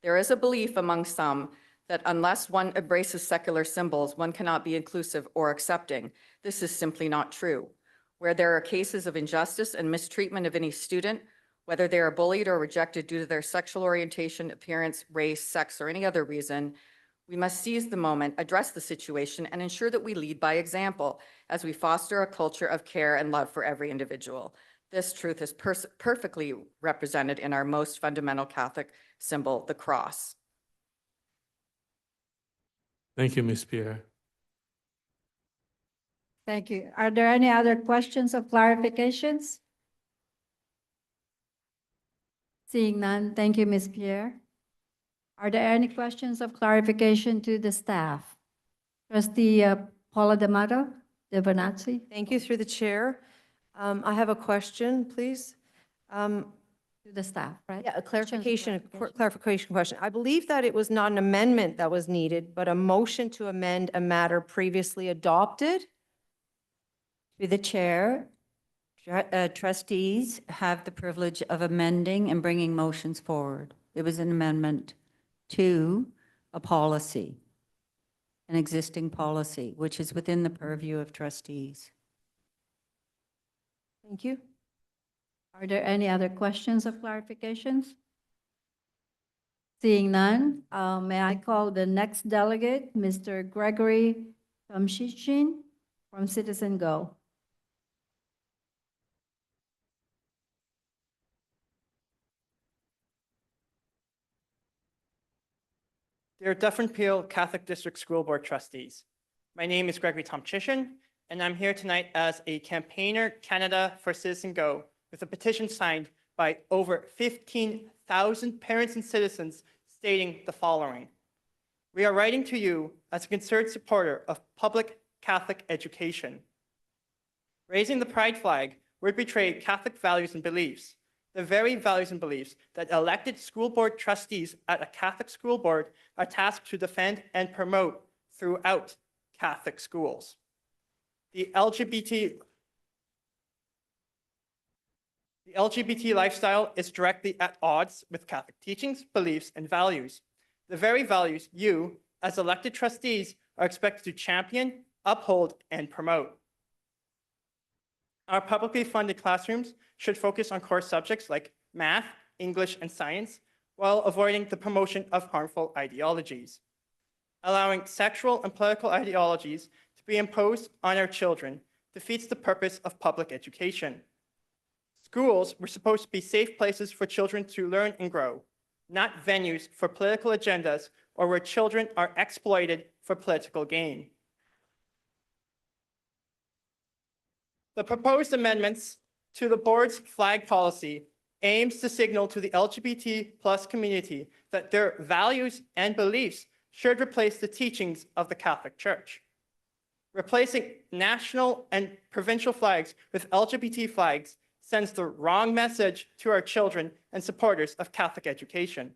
There is a belief among some that unless one embraces secular symbols, one cannot be inclusive or accepting. This is simply not true. Where there are cases of injustice and mistreatment of any student, whether they are bullied or rejected due to their sexual orientation, appearance, race, sex, or any other reason, we must seize the moment, address the situation, and ensure that we lead by example as we foster a culture of care and love for every individual. This truth is perfectly represented in our most fundamental Catholic symbol, the cross. Thank you, Ms. Pierre. Thank you. Are there any other questions of clarifications? Seeing none, thank you, Ms. Pierre. Are there any questions of clarification to the staff? Trustee Paula D'Amato, Devanazzi? Thank you through the chair. I have a question, please. To the staff, right? Yeah, a Questions of clarification question. I believe that it was not an amendment that was needed, but a motion to amend a matter previously adopted. Through the chair, trustees have the privilege of amending and bringing motions forward. It was an amendment to a policy, an existing policy, which is within the purview of trustees. Thank you. Are there any other questions of clarifications? Seeing none, may I call the next delegate, Mr. Gregory Tom from Citizen Go. Dear Dufferin Peel Catholic District School Board trustees, my name is Gregory Tom, and I'm here tonight as a campaigner Canada for Citizen Go with a petition signed by over 15,000 parents and citizens stating the following. We are writing to you as a concerned supporter of public Catholic education. Raising the pride flag would betray Catholic values and beliefs, the very values and beliefs that elected school board trustees at a Catholic school board are tasked to defend and promote throughout Catholic schools. The LGBT lifestyle is directly at odds with Catholic teachings, beliefs, and values. The very values you, as elected trustees, are expected to champion, uphold, and promote. Our publicly funded classrooms should focus on core subjects like math, English, and science, while avoiding the promotion of harmful ideologies. Allowing sexual and political ideologies to be imposed on our children defeats the purpose of public education. Schools were supposed to be safe places for children to learn and grow, not venues for political agendas or where children are exploited for political gain. The proposed amendments to the board's flag policy aims to signal to the LGBT+ community that their values and beliefs should replace the teachings of the Catholic Church. Replacing national and provincial flags with LGBT flags sends the wrong message to our children and supporters of Catholic education.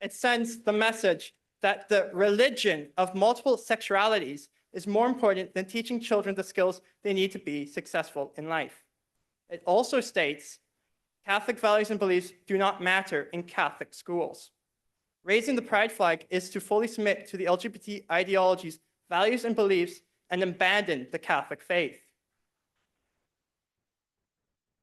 It sends the message that the religion of multiple sexualities is more important than teaching children the skills they need to be successful in life. It also states Catholic values and beliefs do not matter in Catholic schools. Raising the pride flag is to fully submit to the LGBT ideologies, values, and beliefs and abandon the Catholic faith.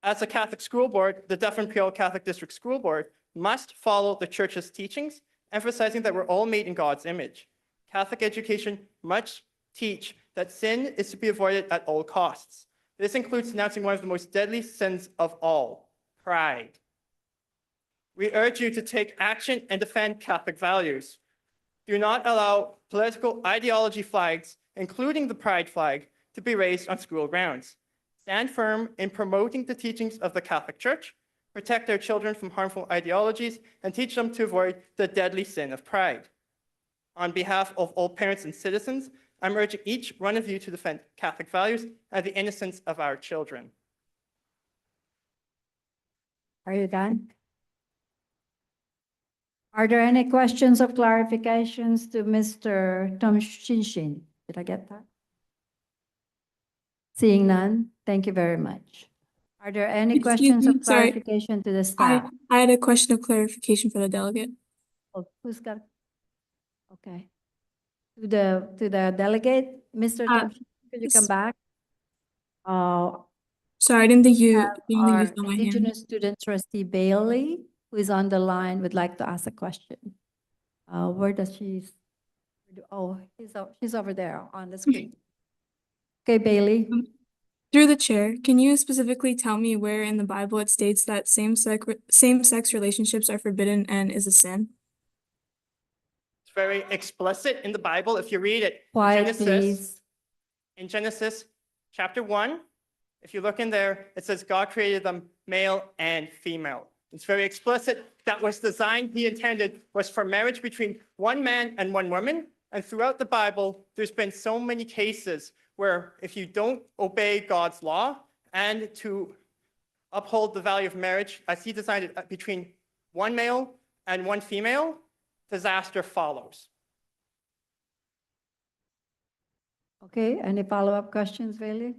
As a Catholic school board, the Dufferin Peel Catholic District School Board must follow the Church's teachings, emphasizing that we're all made in God's image. Catholic education must teach that sin is to be avoided at all costs. This includes denouncing one of the most deadly sins of all, pride. We urge you to take action and defend Catholic values. Do not allow political ideology flags, including the pride flag, to be raised on school grounds. Stand firm in promoting the teachings of the Catholic Church, protect our children from harmful ideologies, and teach them to avoid the deadly sin of pride. On behalf of all parents and citizens, I'm urging each one of you to defend Catholic values and the innocence of our children. Are you done? Are there any questions or clarifications to Mr. Tom Shinshin? Did I get that? Seeing none, thank you very much. Are there any Excuse questions me, of sorry. clarification to the staff? I had a question of clarification for the delegate. Oh, who's got? Okay. To the delegate, Mr. Tom, could you come yes. back? Sorry, I didn't think you Our saw my hand. Indigenous Student Trustee Bailey, who is on the line, would like to ask a question. Where does she? Oh, she's over there on the screen. Okay, Bailey. Through the chair, can you specifically tell me where in the Bible it states that same-sex relationships are forbidden and is a sin? It's very explicit in the Bible. If you read it, Quiet, please. In Genesis chapter 1, if you look in there, it says God created them male and female. It's very explicit. That was designed, he intended, was for marriage between one man and one woman. And throughout the Bible, there's been so many cases where if you don't obey God's law and to uphold the value of marriage, as he designed it between one male and one female, disaster follows. Okay, any follow-up questions, Bailey?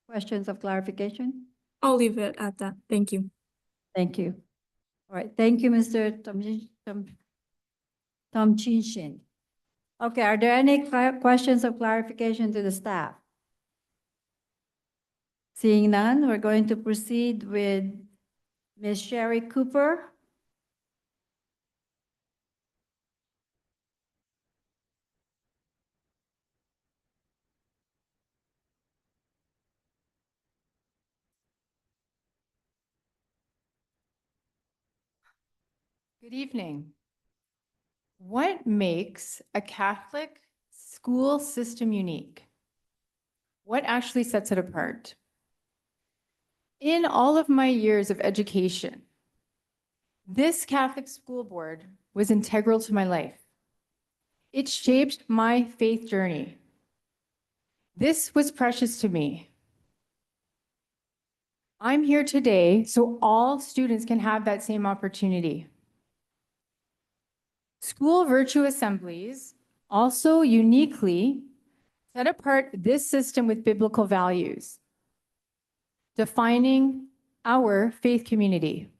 Questions of clarification? I'll leave it at that. Thank you. Thank you. All right, thank you, Mr. Tom Chinshin. Okay, are there any questions of clarification to the staff? Seeing none, we're going to proceed with Ms. Sherry Cooper. Good evening. What makes a Catholic school system unique? What actually sets it apart? In all of my years of education, this Catholic school board was integral to my life. It shaped my faith journey. This was precious to me. I'm here today so all students can have that same opportunity. School virtue assemblies also uniquely set apart this system with biblical values, defining our faith community.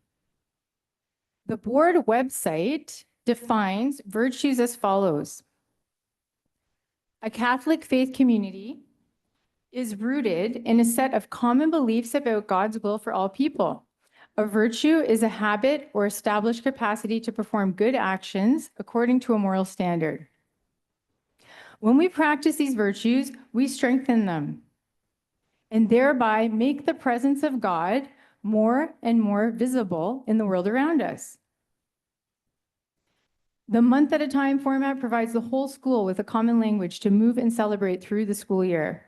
The board website defines virtues as follows. A Catholic faith community is rooted in a set of common beliefs about God's will for all people. A virtue is a habit or established capacity to perform good actions according to a moral standard. When we practice these virtues, we strengthen them and thereby make the presence of God more and more visible in the world around us. The month at a time format provides the whole school with a common language to move and celebrate through the school year.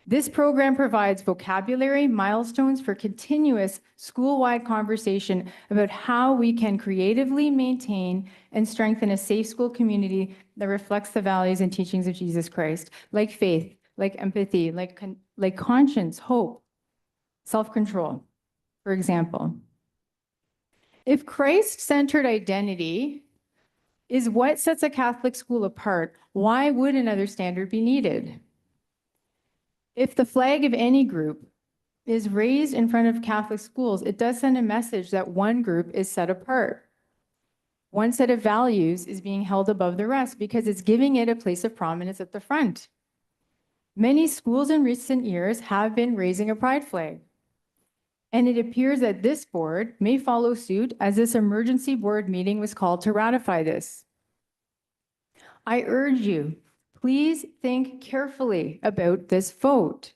This program provides vocabulary milestones for continuous school-wide conversation about how we can creatively maintain and strengthen a safe school community that reflects the values and teachings of Jesus Christ, like faith, like empathy, like conscience, hope, self-control, for example. If Christ-centered identity is what sets a Catholic school apart, why would another standard be needed? If the flag of any group is raised in front of Catholic schools, it does send a message that one group is set apart. One set of values is being held above the rest because it's giving it a place of prominence at the front. Many schools in recent years have been raising a pride flag. And it appears that this board may follow suit, as this emergency board meeting was called to ratify this. I urge you, please think carefully about this vote.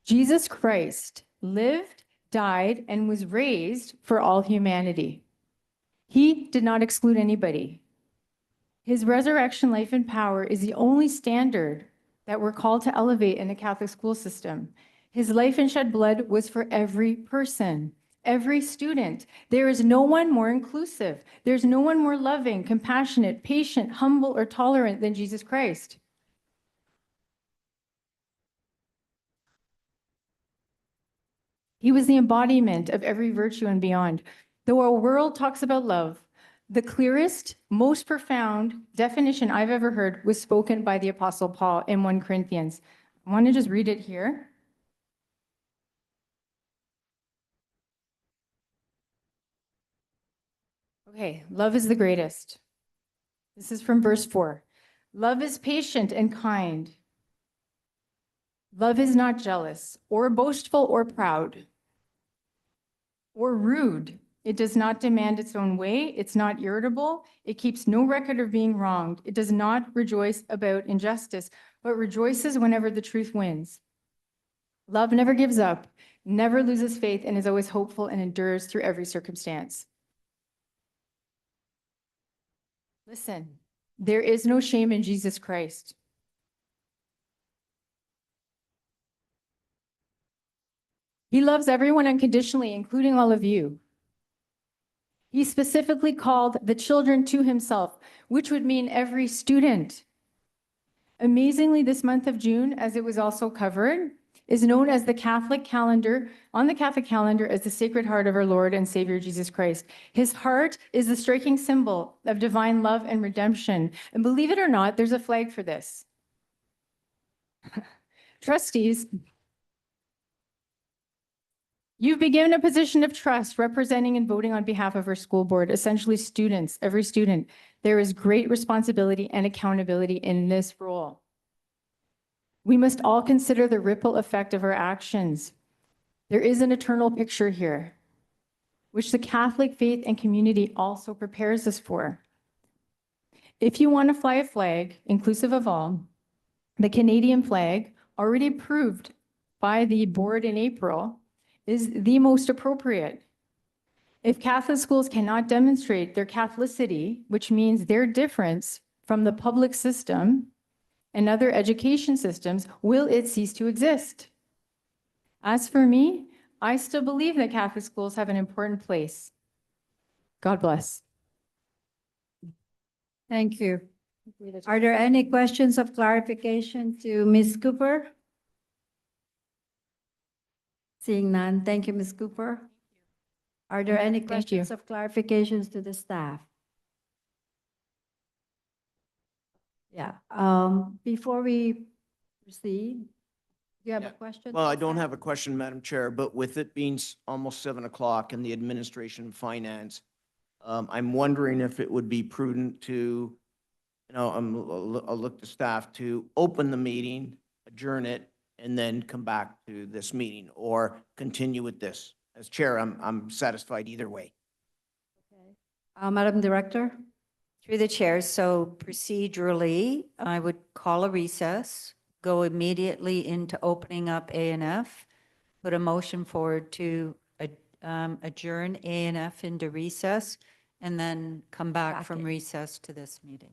Jesus Christ lived, died, and was raised for all humanity. He did not exclude anybody. His resurrection, life, and power is the only standard that we're called to elevate in the Catholic school system. His life and shed blood was for every person, every student. There is no one more inclusive. There's no one more loving, compassionate, patient, humble, or tolerant than Jesus Christ. He was the embodiment of every virtue and beyond. Though our world talks about love, the clearest, most profound definition I've ever heard was spoken by the Apostle Paul in 1 Corinthians. I want to just read it here. Okay, love is the greatest. This is from verse 4. Love is patient and kind. Love is not jealous or boastful or proud or rude. It does not demand its own way. It's not irritable. It keeps no record of being wronged. It does not rejoice about injustice, but rejoices whenever the truth wins. Love never gives up, never loses faith, and is always hopeful and endures through every circumstance. Listen, there is no shame in Jesus Christ. He loves everyone unconditionally, including all of you. He specifically called the children to himself, which would mean every student. Amazingly, this month of June, as it was also covered, is known as the Catholic calendar, on the Catholic calendar, as the Sacred Heart of our Lord and Savior Jesus Christ. His heart is the striking symbol of divine love and redemption. And believe it or not, there's a flag for this. Trustees, you've been given a position of trust representing and voting on behalf of our school board, essentially students, every student. There is great responsibility and accountability in this role. We must all consider the ripple effect of our actions. There is an eternal picture here, which the Catholic faith and community also prepares us for. If you want to fly a flag, inclusive of all, the Canadian flag, already approved by the board in April, is the most appropriate. If Catholic schools cannot demonstrate their Catholicity, which means their difference from the public system and other education systems, will it cease to exist? As for me, I still believe that Catholic schools have an important place. God bless. Thank you. Are there any questions of clarification to Ms. Cooper? Seeing none, thank you, Ms. Cooper. Are there any Thank you. questions of clarifications to the staff? Yeah, before we proceed, do you have a Yeah. question? Well, to I the don't staff? have a question, Madam Chair, but with it being almost 7 o'clock in the administration and finance, I'm wondering if it would be prudent to, I'll look to staff to open the meeting, adjourn it, and then come back to this meeting or continue with this as chair, I'm satisfied either way. Madam Director? Through the chair, so procedurally, I would call a recess, go immediately into opening up A and F, put a motion forward to adjourn A and F into recess, and then come back from in. recess to this meeting.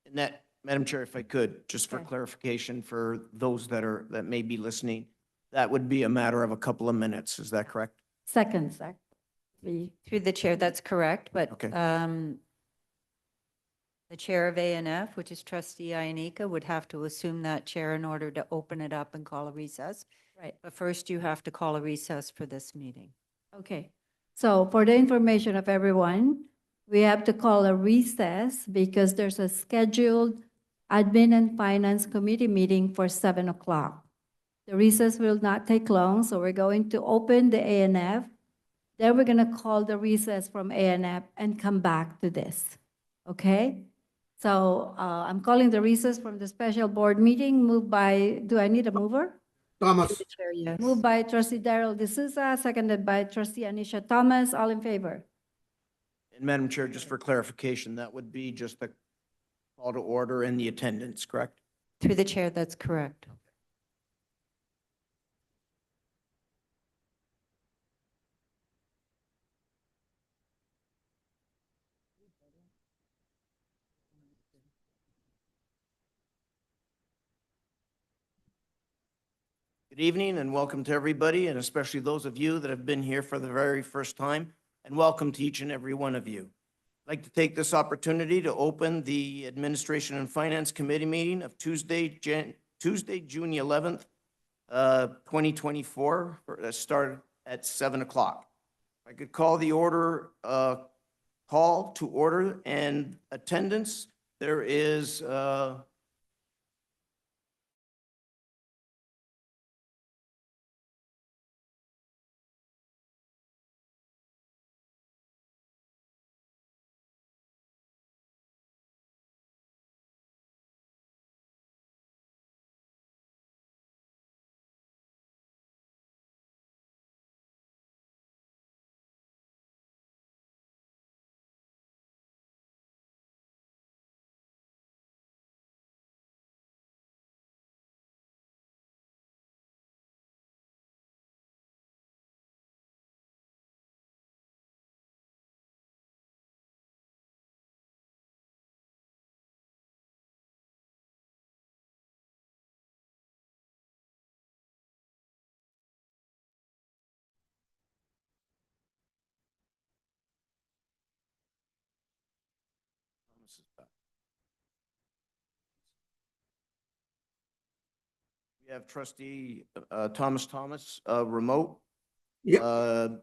And that, Madam Chair, if I could, just for Okay. clarification for those that may be listening, that would be a matter of a couple of minutes. Is that correct? Seconds. Through the chair, that's correct, but Okay. the chair of A and F, which is trustee Llk, would have to assume that chair in order to open it up and call a recess. Right. But first you have to call a recess for this meeting. Okay. So for the information of everyone, we have to call a recess because there's a scheduled Admin and Finance Committee meeting for 7 o'clock. The recess will not take long, so we're going to open the A and F. Then we're going to call the recess from A and F and come back to this. Okay? So I'm calling the recess from the special board meeting moved by, do I need a mover? Thomas. Chair, yes. Moved by trustee Daryl D'Souza, seconded by trustee Anisha Thomas. All in favor? And Madam Chair, just for clarification, that would be just the call to order and the attendance, correct? Through the chair, that's correct. Good evening and welcome to everybody, and especially those of you that have been here for the very first time, and welcome to each and every one of you. I'd like to take this opportunity to open the Administration and Finance Committee meeting of Tuesday, June 11th, 2024, start at 7 o'clock. I could call the call to order and attendance. There is we have trustee Thomas remote. Yep.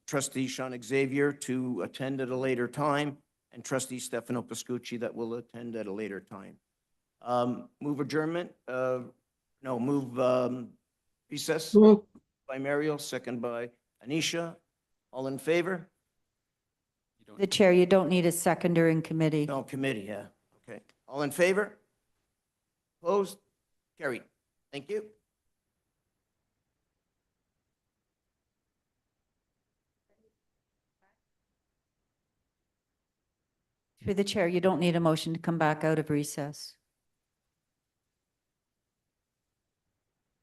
Trustee Sean Xavier to attend at a later time, and trustee Stefano Pascucci that will attend at a later time. Move adjournment, move recess Move. by Mario, second by Anisha. All in favor? The chair, you don't need a seconder in committee. No, committee, yeah. Okay. All in favor? Opposed? Carried. Thank you. Through the chair, you don't need a motion to come back out of recess.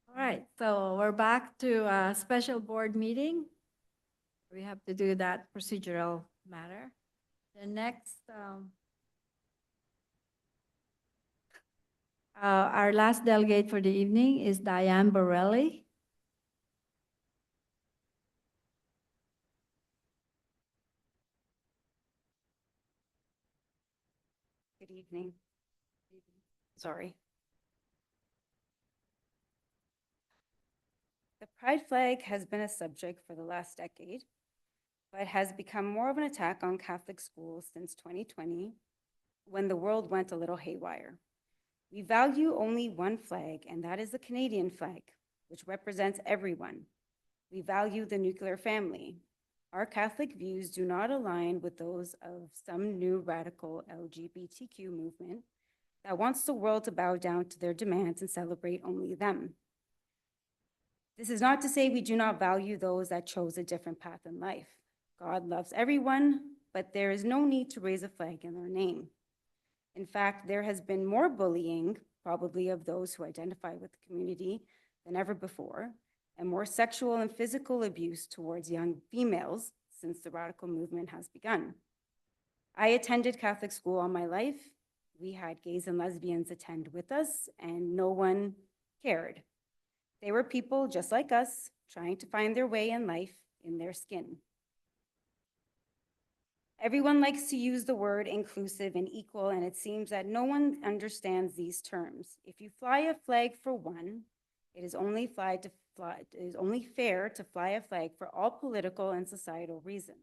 All right, so we're back to a special board meeting. We have to do that procedural matter. The next, our last delegate for the evening is Diane Burelli. Good evening. Sorry. The pride flag has been a subject for the last decade, but has become more of an attack on Catholic schools since 2020, when the world went a little haywire. We value only one flag, and that is the Canadian flag, which represents everyone. We value the nuclear family. Our Catholic views do not align with those of some new radical LGBTQ movement that wants the world to bow down to their demands and celebrate only them. This is not to say we do not value those that chose a different path in life. God loves everyone, but there is no need to raise a flag in their name. In fact, there has been more bullying, probably of those who identify with the community, than ever before, and more sexual and physical abuse towards young females since the radical movement has begun. I attended Catholic school all my life. We had gays and lesbians attend with us, and no one cared. They were people just like us, trying to find their way in life in their skin. Everyone likes to use the word inclusive and equal, and it seems that no one understands these terms. If you fly a flag for one, it is only fair to fly a flag for all political and societal reasons.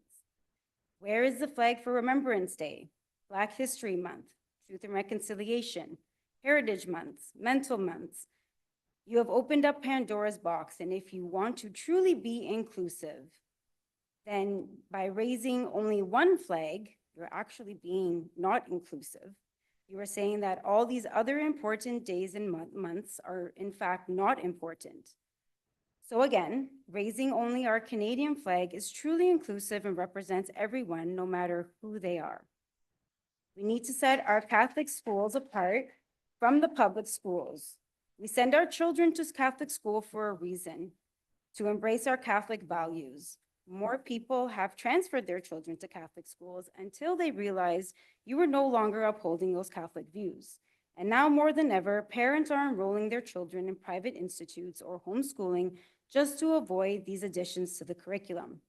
Where is the flag for Remembrance Day, Black History Month, Truth and Reconciliation, Heritage Months, Mental Months? You have opened up Pandora's box, and if you want to truly be inclusive, then by raising only one flag, you're actually being not inclusive. You are saying that all these other important days and months are in fact not important. So again, raising only our Canadian flag is truly inclusive and represents everyone, no matter who they are. We need to set our Catholic schools apart from the public schools. We send our children to Catholic school for a reason, to embrace our Catholic values. More people have transferred their children to Catholic schools until they realized you were no longer upholding those Catholic views. And now more than ever, parents are enrolling their children in private institutes or homeschooling just to avoid these additions to the curriculum.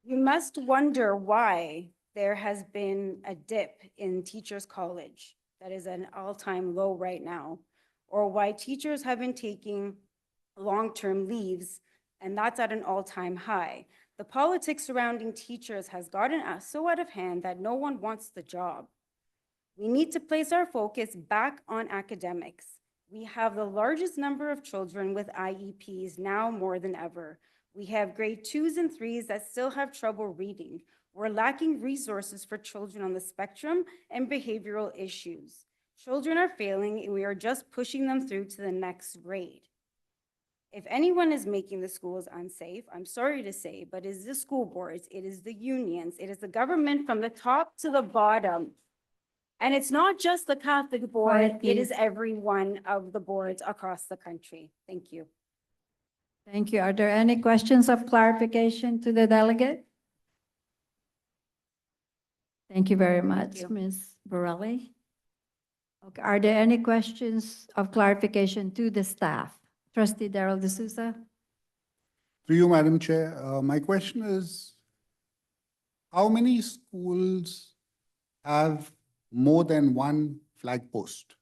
You must wonder why there has been a dip in Teachers College that is an all-time low right now, or why teachers have been taking long-term leaves, and that's at an all-time high. The politics surrounding teachers has gotten so out of hand that no one wants the job. We need to place our focus back on academics. We have the largest number of children with IEPs now more than ever. We have grade 2s and 3s that still have trouble reading. We're lacking resources for children on the spectrum and behavioral issues. Children are failing, and we are just pushing them through to the next grade. If anyone is making the schools unsafe, I'm sorry to say, but it is the school boards, it is the unions, it is the government from the top to the bottom. And it's not just the Catholic board, it is every one of the boards across the country. Thank you. Thank you. Are there any questions of clarification to the delegate? Thank you very much, you. Ms. Burelli. Okay, are there any questions of clarification to the staff? Trustee Darrell D'Souza. Through you, Madam Chair, my question is, how many schools have more than one flag post?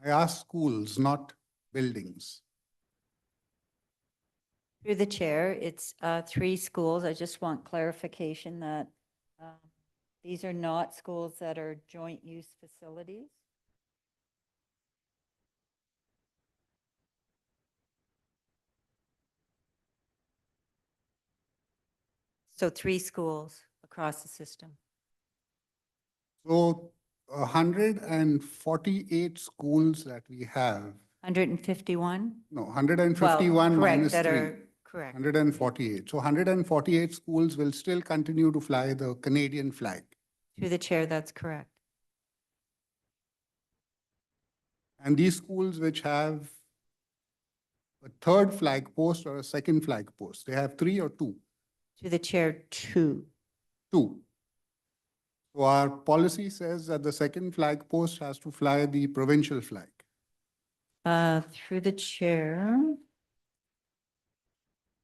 I ask schools, not buildings. Through the chair, it's 3 schools. I just want clarification that these are not schools that are joint use facilities. So 3 schools across the system. So 148 schools that we have, 151? no, 151 Well, correct, minus that 3. are correct. 148. So 148 schools will still continue to fly the Canadian flag. Through the chair, that's correct. And these schools which have a third flag post or a second flag post, they have 3 or 2? Through the chair, 2. 2. So our policy says that the second flag post has to fly the provincial flag. Through the chair.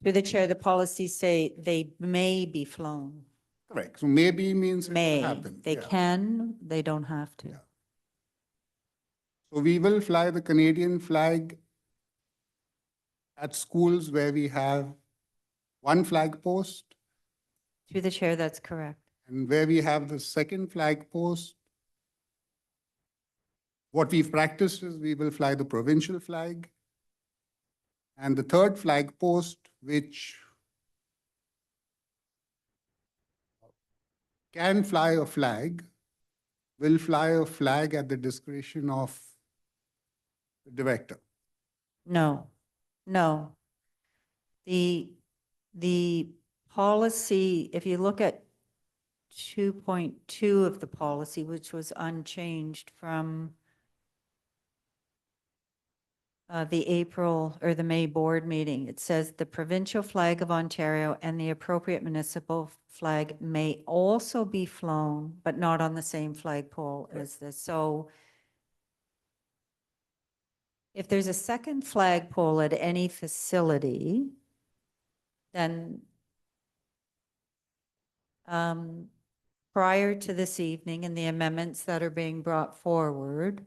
Through the chair, the policies say they may be flown. Correct. So maybe means it will May. happen. They Yeah. can, they don't have to. Yeah. So we will fly the Canadian flag at schools where we have one flag post, Through the chair, that's correct. and where we have the second flag post. What we've practiced is we will fly the provincial flag. And the third flag post, which can fly a flag will fly a flag at the discretion of the director. No, no. The policy, if you look at 2.2 of the policy, which was unchanged from the April or the May board meeting, it says the provincial flag of Ontario and the appropriate municipal flag may also be flown, but not on the same flagpole as this. So if there's a second flagpole at any facility, then prior to this evening and the amendments that are being brought forward,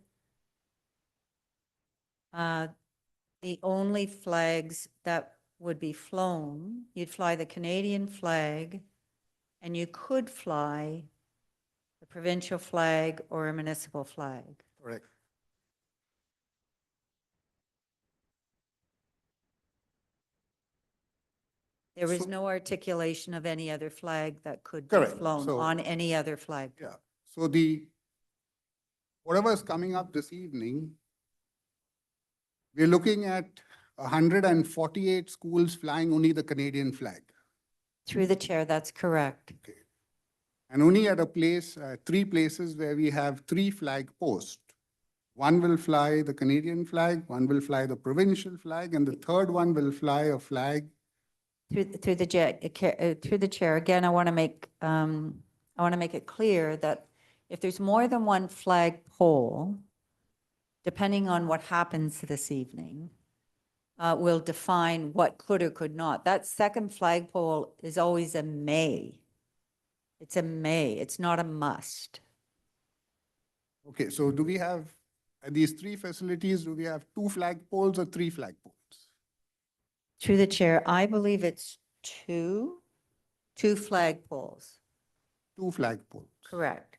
the only flags that would be flown, you'd fly the Canadian flag, and you could fly the provincial flag or a municipal flag. Correct. There is So- no articulation of any other flag that could be Correct. flown So- on any other flag. Yeah, so whatever is coming up this evening, we're looking at 148 schools flying only the Canadian flag. Through the chair, that's correct. Okay. And only at a place, 3 places where we have 3 flag posts. One will fly the Canadian flag, one will fly the provincial flag, and the third one will fly a flag. Through the chair, again, I want to make it clear that if there's more than one flagpole, depending on what happens this evening, will define what could or could not. That second flagpole is always a may. It's a may, it's not a must. Okay, so do we have, at these 3 facilities, do we have 2 flagpoles or 3 flagpoles? Through the chair, I believe it's two flagpoles. 2 flagpoles. Correct.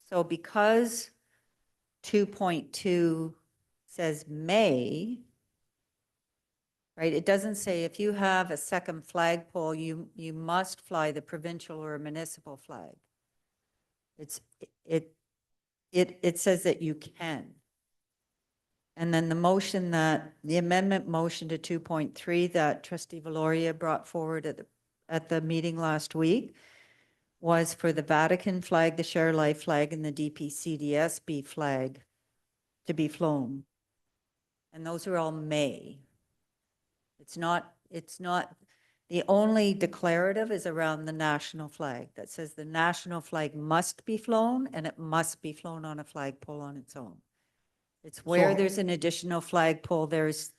So because 2.2 says may, right, it doesn't say if you have a second flagpole, you must fly the provincial or a municipal flag. It says that you can. And then the amendment motion to 2.3 that Trustee Valoria brought forward at the meeting last week was for the Vatican flag, the Share Life flag, and the DPCDSB flag to be flown. And those are all may. It's not, the only declarative is around the national flag that says the national flag must be flown and it must be flown on a flagpole on its own. It's where So- there's an additional flagpole, there's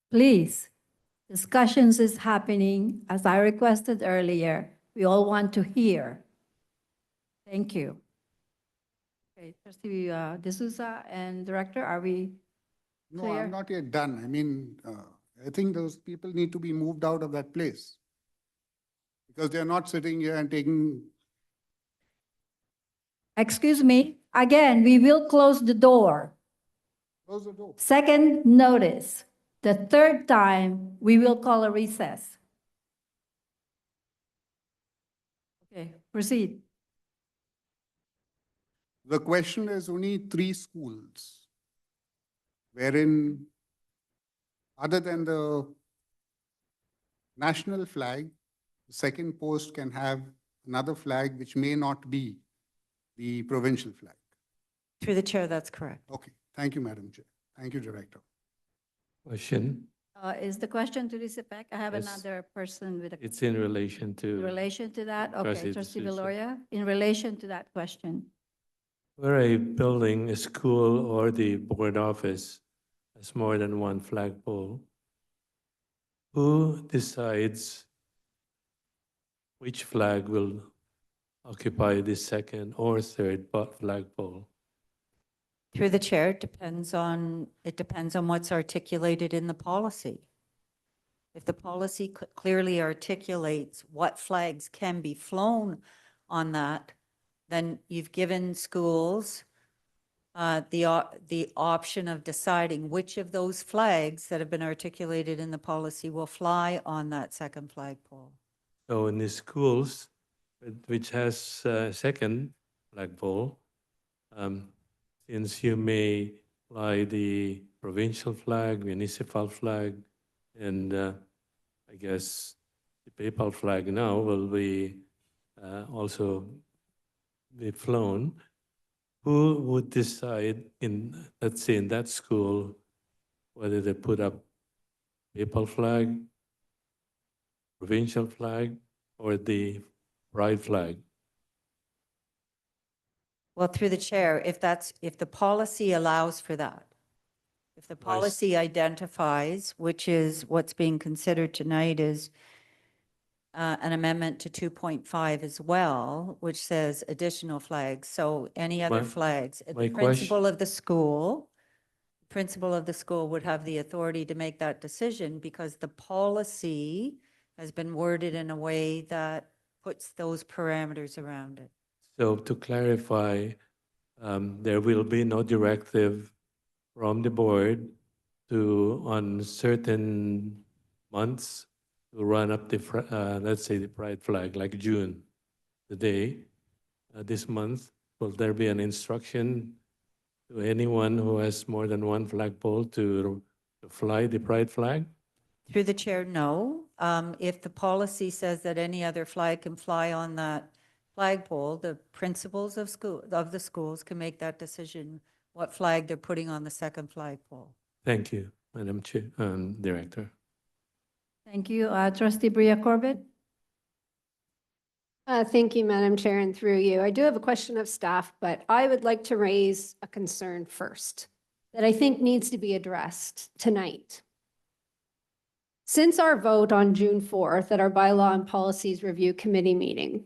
Please, discussions is happening, as I requested earlier. We all want to hear. Thank you. Okay, Trustee D'Souza and Director, are we No, clear? I'm not yet done. I mean, I think those people need to be moved out of that place. Because they're not sitting here and taking, Excuse me, again, we will close the door. close the door. Second notice. The third time, we will call a recess. Okay, proceed. The question is only 3 schools wherein, other than the national flag, the second post can have another flag which may not be the provincial flag. through the chair, that's correct. Okay, thank you, Madam Chair. Thank you, Director. Question. Is the question to Teresa Peck? I have Yes. another person with a. It's in relation In to relation to that? Okay, Trustee Trustee D'Souza. Valoria, in relation to that question. where a building, a school, or the board office has more than one flagpole. Who decides which flag will occupy the second or third flagpole? Through the chair, it depends on what's articulated in the policy. If the policy clearly articulates what flags can be flown on that, then you've given schools the option of deciding which of those flags that have been articulated in the policy will fly on that second flagpole. So in the schools, which has a second flagpole, since you may fly the provincial flag, municipal flag, and I guess the papal flag now will be also be flown. Who would decide in, let's say, in that school, whether they put up papal flag, provincial flag, or the pride flag? Well, through the chair, if the policy allows for that, if the policy identifies, which is what's being considered tonight is an amendment to 2.5 as well, which says additional flags. So any other My- flags, my the principal of the school would have the authority to make that decision because the policy has been worded in a way that puts those parameters around it. So to clarify, there will be no directive from the board to, on certain months, to run up the, let's say, the pride flag, like June, today, this month. Will there be an instruction to anyone who has more than one flagpole to fly the pride flag? Through the chair, no. If the policy says that any other flag can fly on that flagpole, the principals of the schools can make that decision, what flag they're putting on the second flagpole. Thank you, Madam Chair, Director. Thank you. Trustee Bria Corbett? Thank you, Madam Chair, and through you. I do have a question of staff, but I would like to raise a concern first that I think needs to be addressed tonight. Since our vote on June 4th at our Bylaw and Policies Review Committee meeting,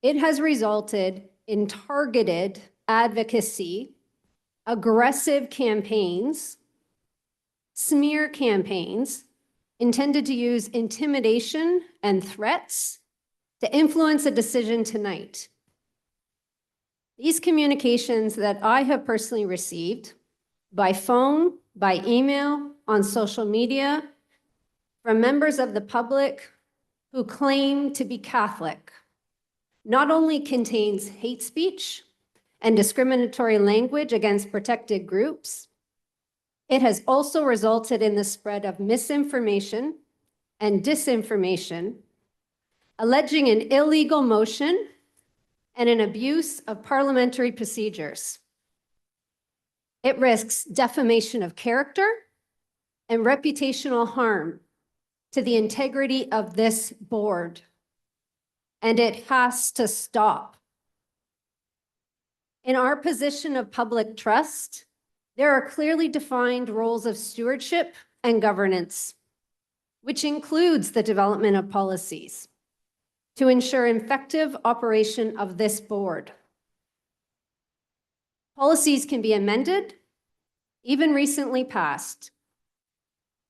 it has resulted in targeted advocacy, aggressive campaigns, smear campaigns intended to use intimidation and threats to influence a decision tonight. These communications that I have personally received by phone, by email, on social media, from members of the public who claim to be Catholic, not only contains hate speech and discriminatory language against protected groups, it has also resulted in the spread of misinformation and disinformation, alleging an illegal motion and an abuse of parliamentary procedures. It risks defamation of character and reputational harm to the integrity of this board, and it has to stop. In our position of public trust, there are clearly defined roles of stewardship and governance, which includes the development of policies to ensure effective operation of this board. Policies can be amended, even recently passed.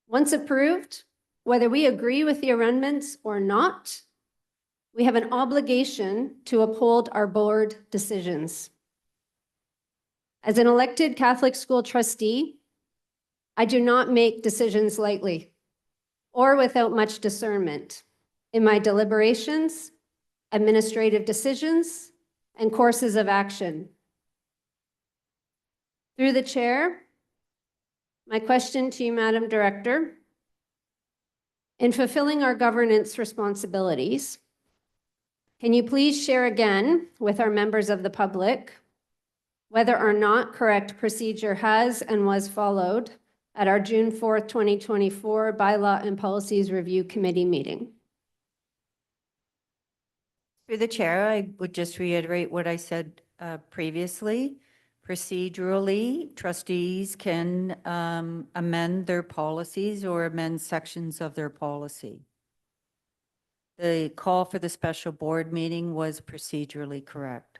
Once approved, whether we agree with the amendments or not, we have an obligation to uphold our board decisions. As an elected Catholic school trustee, I do not make decisions lightly or without much discernment in my deliberations, administrative decisions, and courses of action. Through the chair, my question to you, Madam Director, in fulfilling our governance responsibilities, can you please share again with our members of the public whether or not correct procedure has and was followed at our June 4th, 2024 Bylaw and Policies Review Committee meeting? Through the chair, I would just reiterate what I said previously. Procedurally, trustees can amend their policies or amend sections of their policy. The call for the special board meeting was procedurally correct.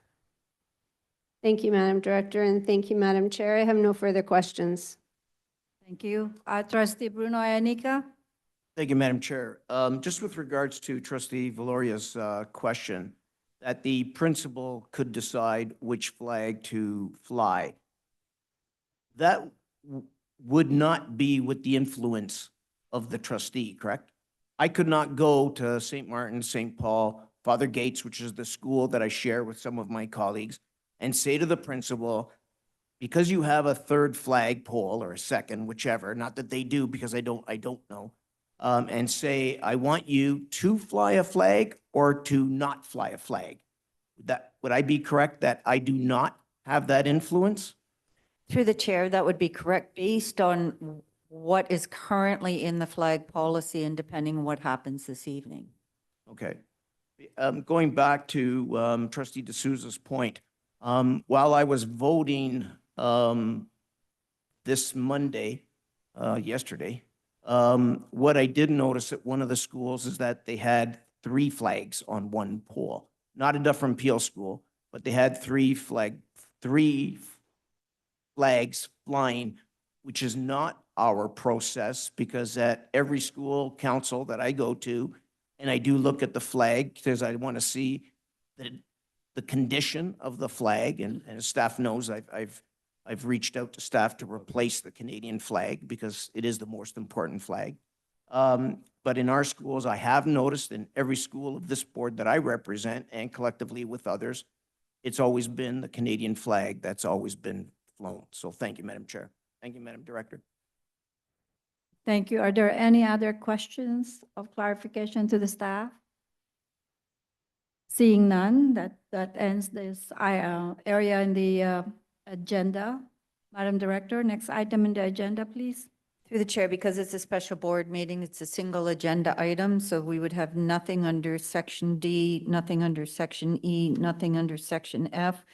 Thank you, Madam Director, and thank you, Madam Chair. I have no further questions. Thank you. Trustee Bruno Iannica? Thank you, Madam Chair. Just with regards to Trustee Valoria's question, that the principal could decide which flag to fly. that would not be with the influence of the trustee, correct? I could not go to St. Martin, St. Paul, Father Gates, which is the school that I share with some of my colleagues, and say to the principal, because you have a third flagpole or a second, whichever, not that they do because I don't know, and say, I want you to fly a flag or to not fly a flag. Would I be correct that I do not have that influence? Through the chair, that would be correct based on what is currently in the flag policy and depending on what happens this evening. Okay. Going back to Trustee D'Souza's point, while I was voting this Monday, yesterday, what I did notice at one of the schools is that they had 3 flags on one pole. Not a different Peel school, but they had 3 flags flying, which is not our process, because at every school council that I go to, and I do look at the flag because I want to see the condition of the flag, and as staff knows, I've reached out to staff to replace the Canadian flag because it is the most important flag. But in our schools, I have noticed in every school of this board that I represent and collectively with others, it's always been the Canadian flag that's always been flown. So thank you, Madam Chair. Thank you, Madam Director. Thank you. Are there any other questions of clarification to the staff? Seeing none, that ends this area in the agenda. Madam Director, next item in the agenda, please. Through the chair, because it's a special board meeting, it's a single agenda item, so we would have nothing under section D, nothing under section E, nothing under section F.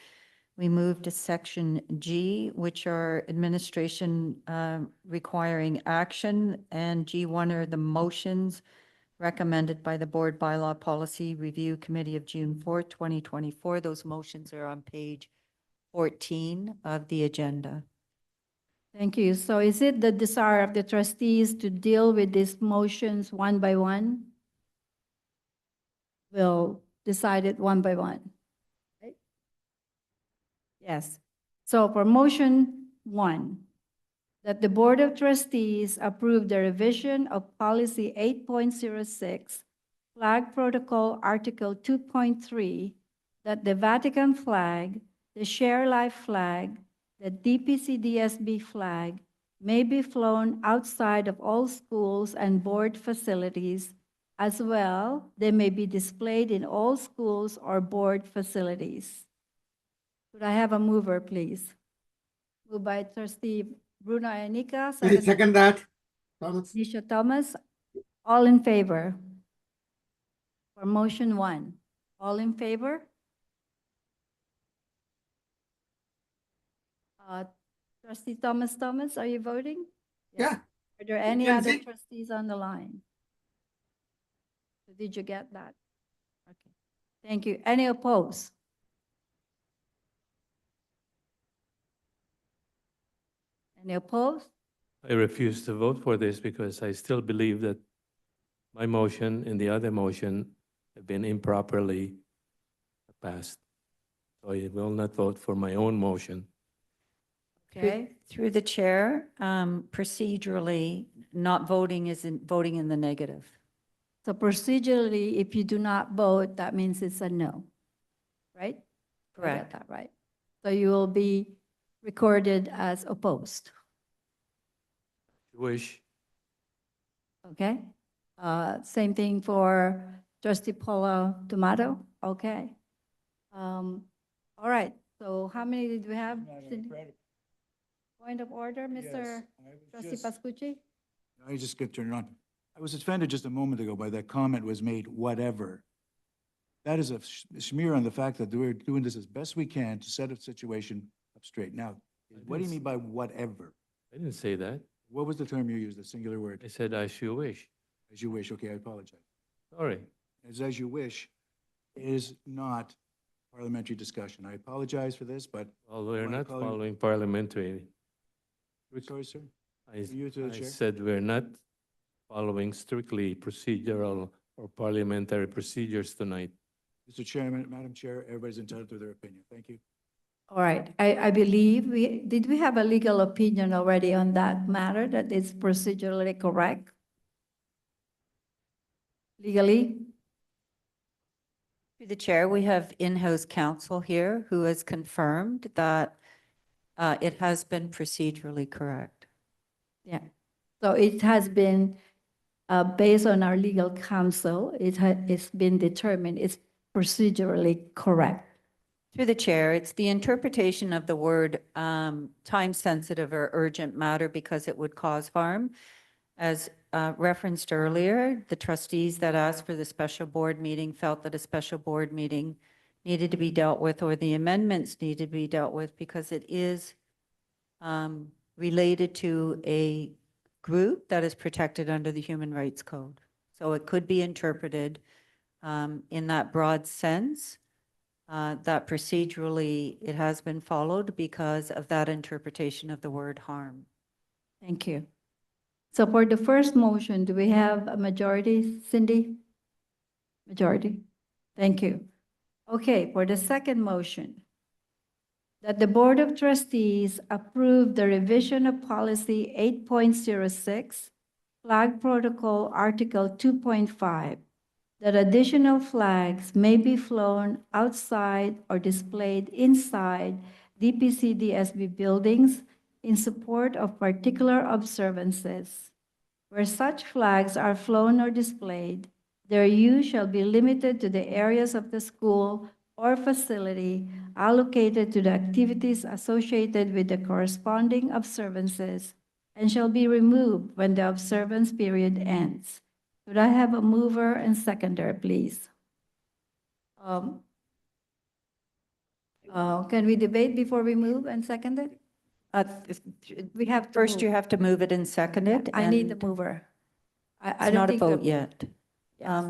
We move to section G, which are administration requiring action, and G1 are the motions recommended by the Board Bylaw Policy Review Committee of June 4th, 2024. Those motions are on page 14 of the agenda. Thank you. So is it the desire of the trustees to deal with these motions one by one? We'll decide it one by one. Right? Yes. So for motion 1, that the Board of Trustees approve the revision of Policy 8.06, Flag Protocol Article 2.3, that the Vatican flag, the Share Life flag, the DPCDSB flag may be flown outside of all schools and board facilities. As well, they may be displayed in all schools or board facilities. Could I have a mover, please? Moved by Trustee Bruno Anica, I second that. Thomas. Nisha Thomas. All in favor? For motion 1, all in favor? Trustee Thomas, are you voting? Yeah. Are there any can other see. trustees on the line? Did you get that? Okay. Thank you. Any opposed? Any opposed? I refuse to vote for this because I still believe that my motion and the other motion have been improperly passed. So I will not vote for my own motion. Okay. Through the chair, procedurally, not voting isn't voting in the negative. So procedurally, if you do not vote, that means it's a no, right? I got Correct. that right. So you will be recorded as opposed, If you wish. okay? Same thing for Trustee Paula Tomato, okay? All right, so how many did we have? Cindy? Point of order, Mr. Trustee Pascucci? I just get turned on. I was offended just a moment ago by that comment was made, whatever. That is a smear on the fact that we're doing this as best we can to set a situation up straight. Now, what do you mean by whatever? I didn't say that. What was the term you used, the singular word? I said, as you wish. As you wish, okay, I apologize. Sorry. As you wish is not parliamentary discussion. I apologize for this, but. Well, we're Wanna not call you- following parliamentary. Sorry, sir? I You to the chair? said we're not following strictly procedural or parliamentary procedures tonight. Mr. Chairman, Madam Chair, everybody's entitled to their opinion. Thank you. All right, I believe did we have a legal opinion already on that matter that is procedurally correct? Legally? Through the chair, we have in-house counsel here who has confirmed that it has been procedurally correct. Yeah. So it has been, based on our legal counsel, it's been determined it's procedurally correct. Through the chair, it's the interpretation of the word time-sensitive or urgent matter because it would cause harm. As referenced earlier, the trustees that asked for the special board meeting felt that a special board meeting needed to be dealt with, or the amendments needed to be dealt with, because it is related to a group that is protected under the Human Rights Code. So it could be interpreted in that broad sense, that procedurally it has been followed because of that interpretation of the word harm. Thank you. So for the first motion, do we have a majority, Cindy? Majority. Thank you. Okay, for the second motion, that the Board of Trustees approve the revision of Policy 8.06, Flag Protocol Article 2.5, that additional flags may be flown outside or displayed inside DPCDSB buildings in support of particular observances. Where such flags are flown or displayed, their use shall be limited to the areas of the school or facility allocated to the activities associated with the corresponding observances and shall be removed when the observance period ends. Could I have a mover and seconder, please? Can we debate before we move and second it? We have to First, move. you have to move it and second it. I need the and mover. I It's don't not a think the- vote yet. Yes.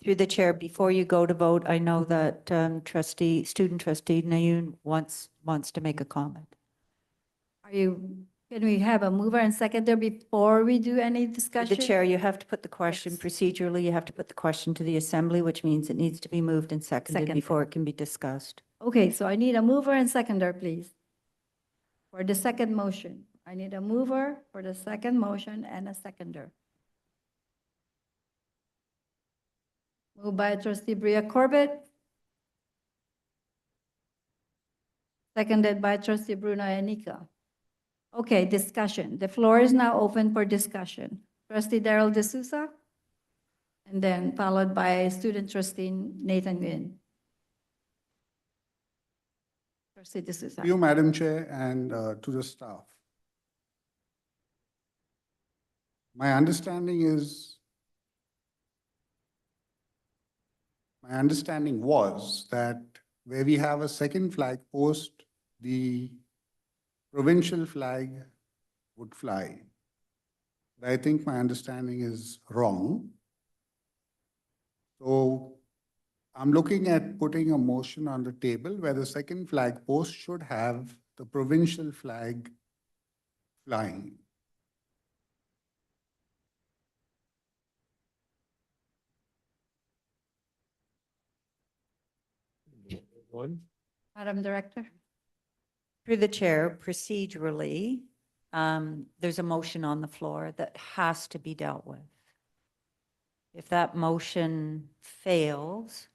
Through the chair, before you go to vote, I know that student trustee Nayoon wants to make a comment. Can we have a mover and seconder before we do any Through discussion? the chair, you have to put the question Yes. procedurally, you have to put the question to the assembly, which means it needs to be moved and seconded Seconded. before it can be discussed. Okay, so I need a mover and seconder, please. For the second motion, I need a mover for the second motion and a seconder. Moved by trustee Bria Corbett. Seconded by trustee Bruno Yanika. Okay, discussion. The floor is now open for discussion. Trustee Darrell D'Souza, and then followed by student trustee Nathan Nguyen. Trustee D'Souza. To you, Madam Chair, and to the staff. My understanding was that where we have a second flag post, the provincial flag would fly. But I think my understanding is wrong. So I'm looking at putting a motion on the table where the second flag post should have the provincial flag flying. One? Madam Director. Through the chair, procedurally, there's a motion on the floor that has to be dealt with. If that motion fails,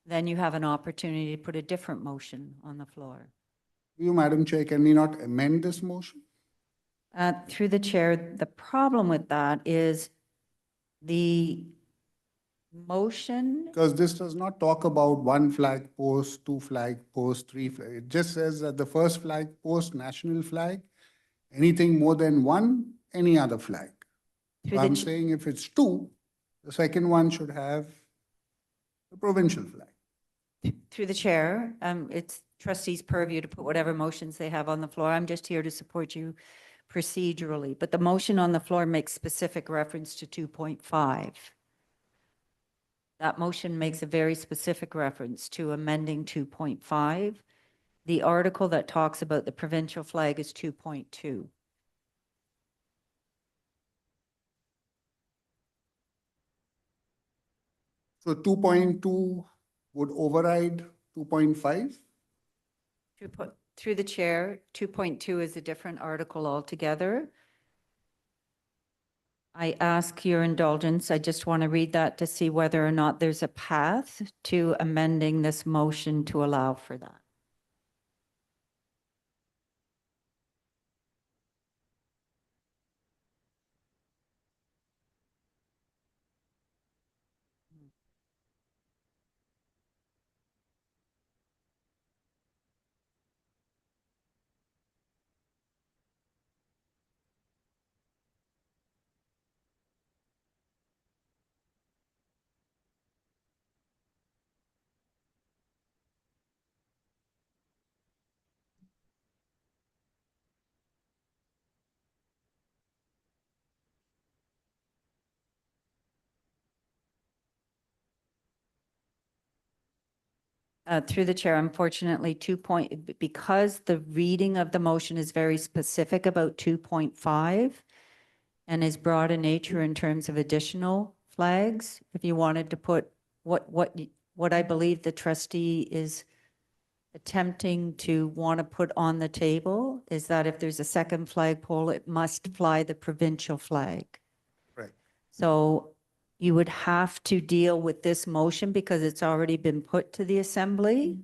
then you have an opportunity to put a different motion on the floor. You, Madam Chair, can we not amend this motion? Through the chair, the problem with that is the motion, Because this does not talk about one flag post, two flag post, three flag. It just says that the first flag post, national flag, anything more than one, any other flag. So Through the I'm ch- saying if it's two, the second one should have the provincial flag. through the chair, it's trustees' purview to put whatever motions they have on the floor. I'm just here to support you procedurally, but the motion on the floor makes specific reference to 2.5. That motion makes a very specific reference to amending 2.5. The article that talks about the provincial flag is 2.2. So 2.2 would override 2.5? Through the chair, 2.2 is a different article altogether. I ask your indulgence. I just want to read that to see whether or not there's a path to amending this motion to allow for that. Through the chair, unfortunately, because the reading of the motion is very specific about 2.5 and is broad in nature in terms of additional flags, if you wanted to put what I believe the trustee is attempting to want to put on the table is that if there's a second flagpole, it must fly the provincial flag. Right. So you would have to deal with this motion because it's already been put to the assembly.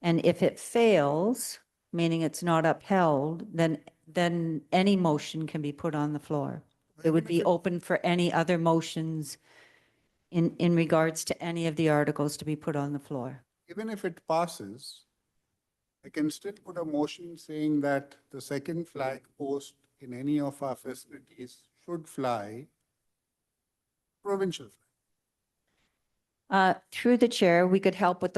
And if it fails, meaning it's not upheld, then any motion can be put on the floor. It would be open for any other motions in regards to any of the articles to be put on the floor. Even if it passes, I can still put a motion saying that the second flag post in any of our facilities should fly provincial flag. Through the chair, we could help with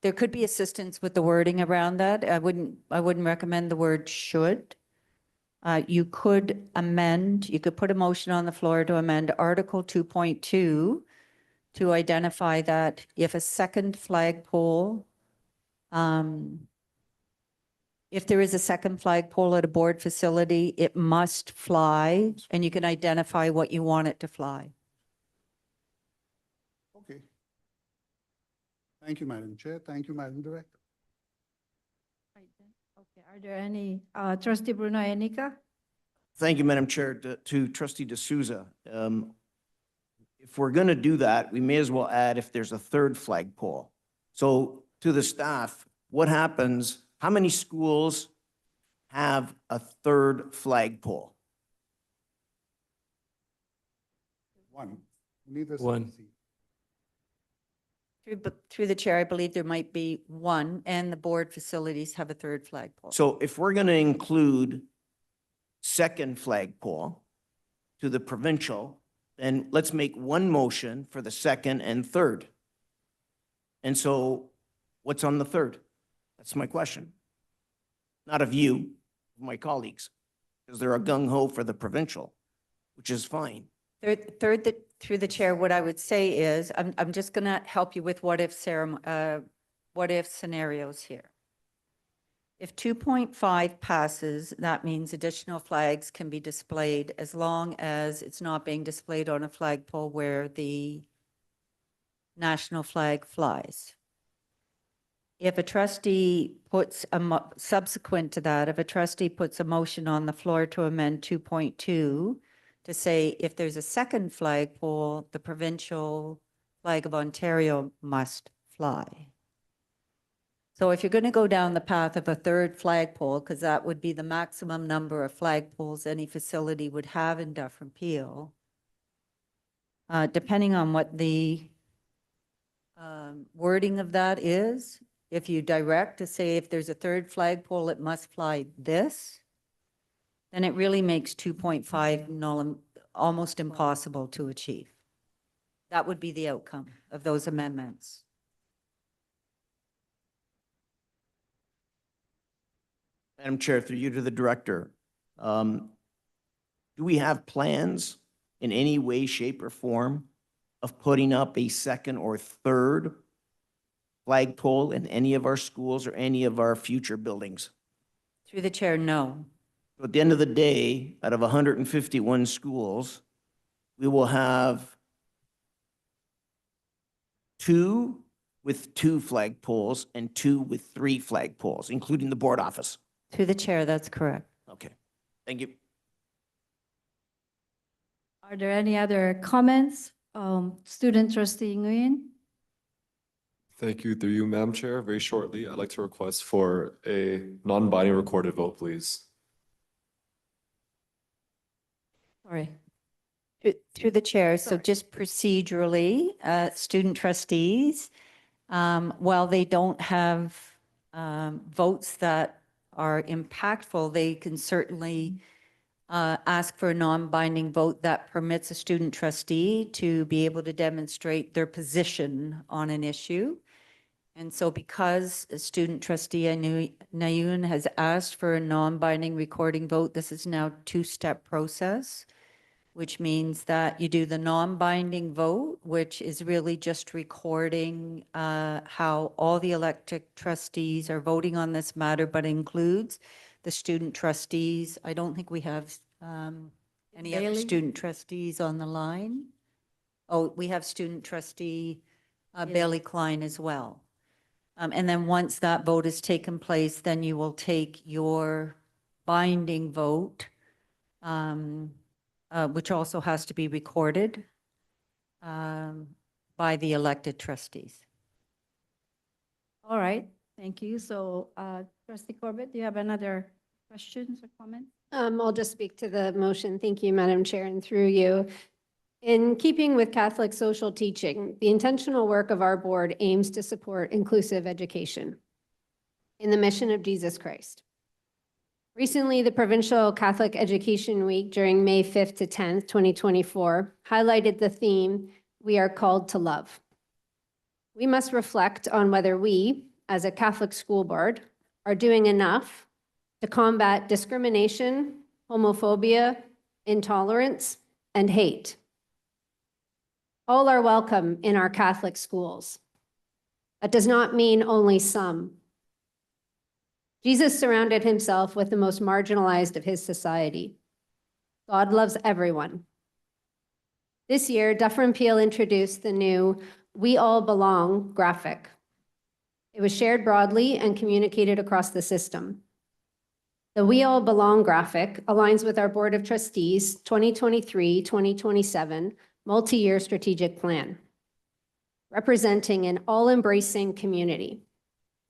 there could be assistance with the wording around that. I wouldn't recommend the word should. You could put a motion on the floor to amend Article 2.2 to identify that if a second flagpole, if there is a second flagpole at a board facility, it must fly, and you can identify what you want it to fly. Okay. Thank you, Madam Chair. Thank you, Madam Director. Okay, are there any, Trustee Bruno Enica? Thank you, Madam Chair. To Trustee D'Souza, if we're going to do that, we may as well add if there's a third flagpole. So to the staff, what happens, how many schools have a third flagpole? One. Neither One. Through the chair, I believe there might be one, and the board facilities have a third flagpole. So if we're going to include second flagpole to the provincial, then let's make one motion for the second and third. And so what's on the third? That's my question. Not of you, of my colleagues, because they're a gung-ho for the provincial, which is fine. Through the chair, what I would say is, I'm just going to help you with what if scenarios here. If 2.5 passes, that means additional flags can be displayed as long as it's not being displayed on a flagpole where the national flag flies. If a trustee puts subsequent to that, if a trustee puts a motion on the floor to amend 2.2 to say if there's a second flagpole, the provincial flag of Ontario must fly. So if you're going to go down the path of a third flagpole, because that would be the maximum number of flagpoles any facility would have in Dufferin Peel, depending on what the wording of that is, if you direct to say if there's a third flagpole, it must fly this, then it really makes 2.5 almost impossible to achieve. That would be the outcome of those amendments. Madam Chair, through you to the director, do we have plans in any way, shape, or form of putting up a second or third flagpole in any of our schools or any of our future buildings? Through the chair, no. So at the end of the day, out of 151 schools, we will have 2 with 2 flagpoles and 2 with 3 flagpoles, including the board office. Through the chair, that's correct. Okay, thank you. Are there any other comments? Student trustee Nguyen? Thank you. Through you, Madam Chair. Very shortly, I'd like to request for a non-binding recorded vote, please. Sorry. Through the chair, so just procedurally, student trustees, while they don't have votes that are impactful, they can certainly ask for a non-binding vote that permits a student trustee to be able to demonstrate their position on an issue. And so because a student trustee Nayun has asked for a non-binding recording vote, this is now a 2-step process, which means that you do the non-binding vote, which is really just recording how all the elected trustees are voting on this matter, but includes the student trustees. I don't think we have any other Bailey? student trustees on the line. Oh, we have student trustee Bailey Klein as well. And then once that vote has taken place, then you will take your binding vote, which also has to be recorded by the elected trustees. All right, thank you. So trustee Corbett, do you have another questions or comments? I'll just speak to the motion. Thank you, Madam Chair, and through you. In keeping with Catholic social teaching, the intentional work of our board aims to support inclusive education in the mission of Jesus Christ. Recently, the Provincial Catholic Education Week during May 5th to 10th, 2024, highlighted the theme, "We are called to love." We must reflect on whether we, as a Catholic school board, are doing enough to combat discrimination, homophobia, intolerance, and hate. All are welcome in our Catholic schools. That does not mean only some. Jesus surrounded himself with the most marginalized of his society. God loves everyone. This year, Dufferin Peel introduced the new "We All Belong" graphic. It was shared broadly and communicated across the system. The "We All Belong" graphic aligns with our Board of Trustees 2023-2027 multi-year strategic plan, representing an all-embracing community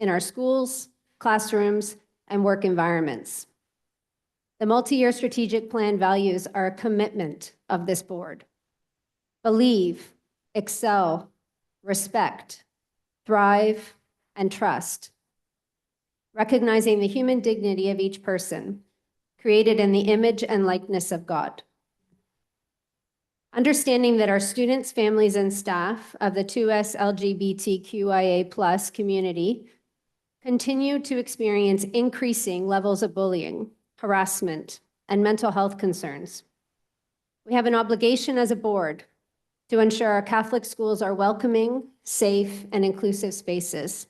in our schools, classrooms, and work environments. The multi-year strategic plan values are a commitment of this board. Believe, excel, respect, thrive, and trust. Recognizing the human dignity of each person, created in the image and likeness of God. Understanding that our students, families, and staff of the 2S LGBTQIA+ community continue to experience increasing levels of bullying, harassment, and mental health concerns. We have an obligation as a board to ensure our Catholic schools are welcoming, safe, and inclusive spaces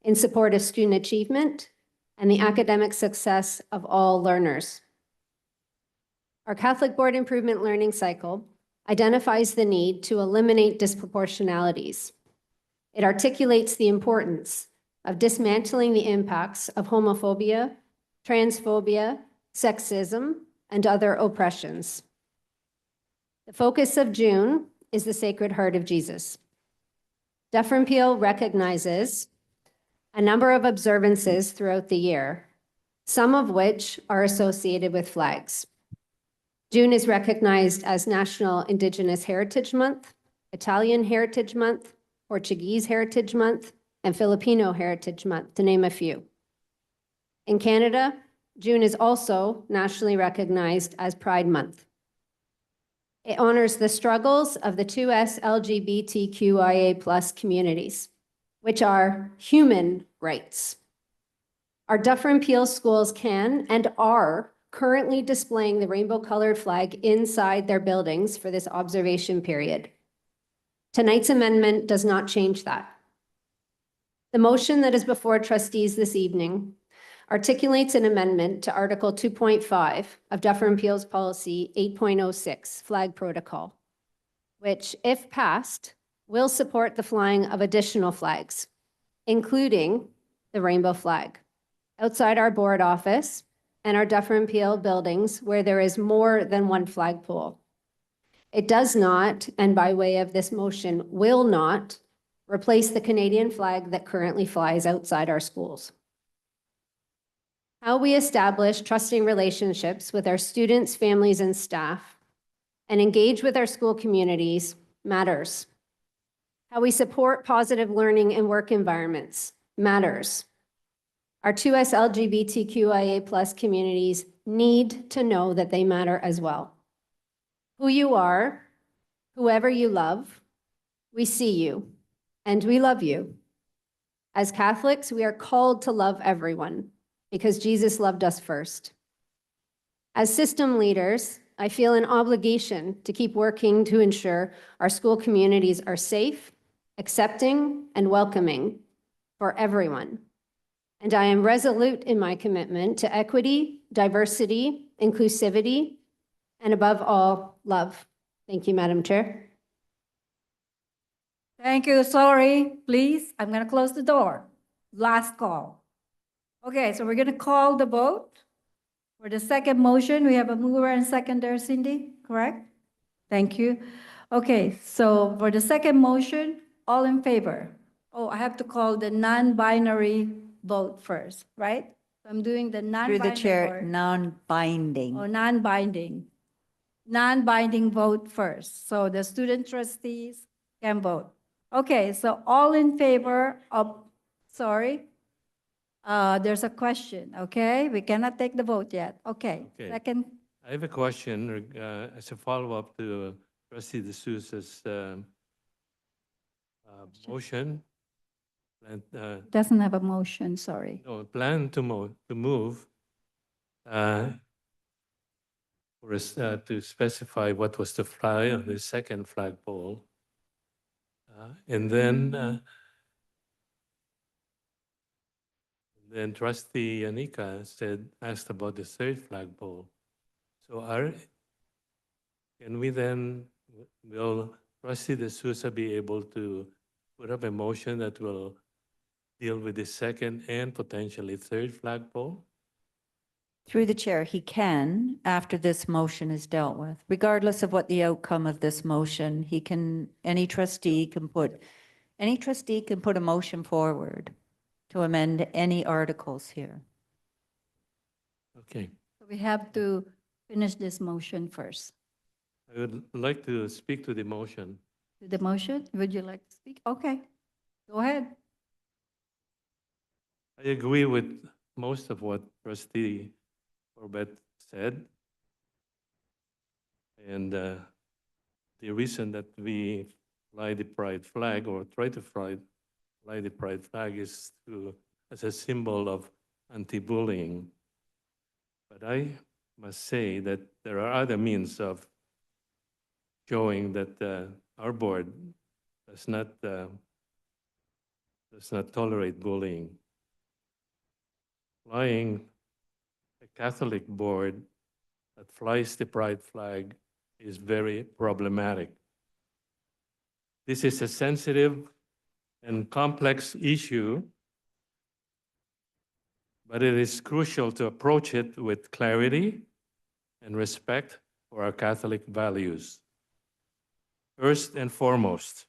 in support of student achievement and the academic success of all learners. Our Catholic Board Improvement Learning Cycle identifies the need to eliminate disproportionalities. It articulates the importance of dismantling the impacts of homophobia, transphobia, sexism, and other oppressions. The focus of June is the Sacred Heart of Jesus. Dufferin Peel recognizes a number of observances throughout the year, some of which are associated with flags. June is recognized as National Indigenous Heritage Month, Italian Heritage Month, Portuguese Heritage Month, and Filipino Heritage Month, to name a few. In Canada, June is also nationally recognized as Pride Month. It honors the struggles of the 2S LGBTQIA+ communities, which are human rights. Our Dufferin Peel schools can and are currently displaying the rainbow-colored flag inside their buildings for this observation period. Tonight's amendment does not change that. The motion that is before trustees this evening articulates an amendment to Article 2.5 of Dufferin Peel's Policy 8.06, Flag Protocol, which, if passed, will support the flying of additional flags, including the rainbow flag, outside our board office and our Dufferin Peel buildings where there is more than one flagpole. It does not, and by way of this motion, will not replace the Canadian flag that currently flies outside our schools. How we establish trusting relationships with our students, families, and staff, and engage with our school communities matters. How we support positive learning and work environments matters. Our 2S LGBTQIA+ communities need to know that they matter as well. Who you are, whoever you love, we see you and we love you. As Catholics, we are called to love everyone because Jesus loved us first. As system leaders, I feel an obligation to keep working to ensure our school communities are safe, accepting, and welcoming for everyone. And I am resolute in my commitment to equity, diversity, inclusivity, and above all, love. Thank you, Madam Chair. Thank you. Sorry, please. I'm going to close the door. Last call. Okay, so we're going to call the vote. For the second motion, we have a mover and seconder, Cindy, correct? Thank you. Okay, so for the second motion, all in favor? Oh, I have to call the non-binary vote first, right? So I'm doing the Through non-binary. the chair, vote. non-binding. Oh, non-binding. Non-binding vote first. So the student trustees can vote. Okay, so all in favor of, sorry, there's a question, okay? We cannot take the vote yet. Okay, Okay. second, I have a question as a follow-up to Trustee D'Souza's motion. And, doesn't have a motion, sorry. no, plan to move for us to specify what was the fly on the second flagpole. And then Trustee Llk asked about the third flagpole. So can we then, will Trustee D'Souza be able to put up a motion that will deal with the second and potentially third flagpole? Through the chair, he can, after this motion is dealt with, regardless of what the outcome of this motion, he can, any trustee can put a motion forward to amend any articles here. Okay. So we have to finish this motion first. I would like to speak to the motion. To the motion, would you like to speak? Okay, go ahead. I agree with most of what Trustee Corbett said. And the reason that we fly the pride flag or try to fly the pride flag is as a symbol of anti-bullying. But I must say that there are other means of showing that our board does not tolerate bullying. Flying a Catholic board that flies the pride flag is very problematic. This is a sensitive and complex issue, but it is crucial to approach it with clarity and respect for our Catholic values. First and foremost,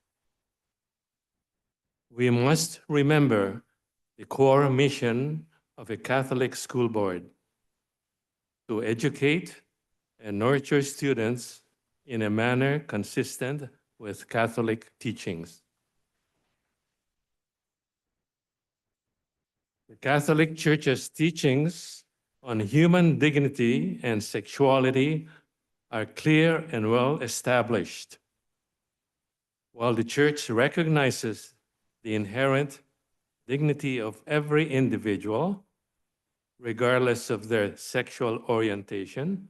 we must remember the core mission of a Catholic school board: to educate and nurture students in a manner consistent with Catholic teachings. The Catholic Church's teachings on human dignity and sexuality are clear and well established. While the Church recognizes the inherent dignity of every individual, regardless of their sexual orientation,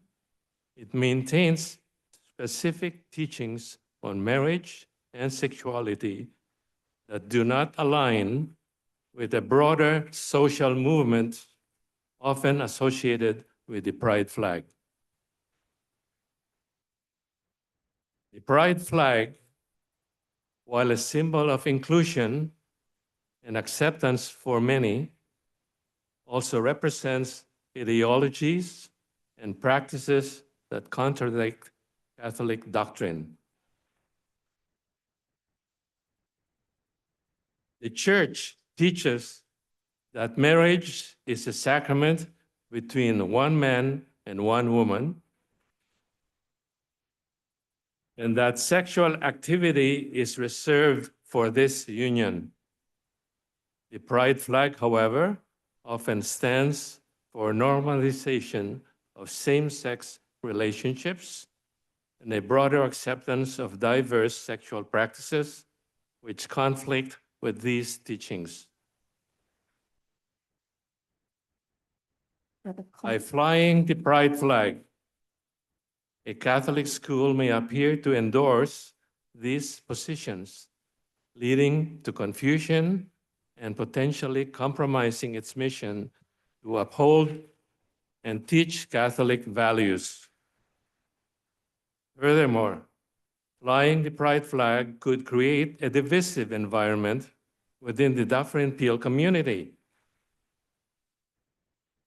it maintains specific teachings on marriage and sexuality that do not align with a broader social movement often associated with the pride flag. The pride flag while a symbol of inclusion and acceptance for many, also represents ideologies and practices that contradict Catholic doctrine. The Church teaches that marriage is a sacrament between one man and one woman, and that sexual activity is reserved for this union. The pride flag, however, often stands for normalization of same-sex relationships and a broader acceptance of diverse sexual practices which conflict with these teachings. By flying the pride flag, a Catholic school may appear to endorse these positions, leading to confusion and potentially compromising its mission to uphold and teach Catholic values. Furthermore, flying the pride flag could create a divisive environment within the Dufferin Peel community.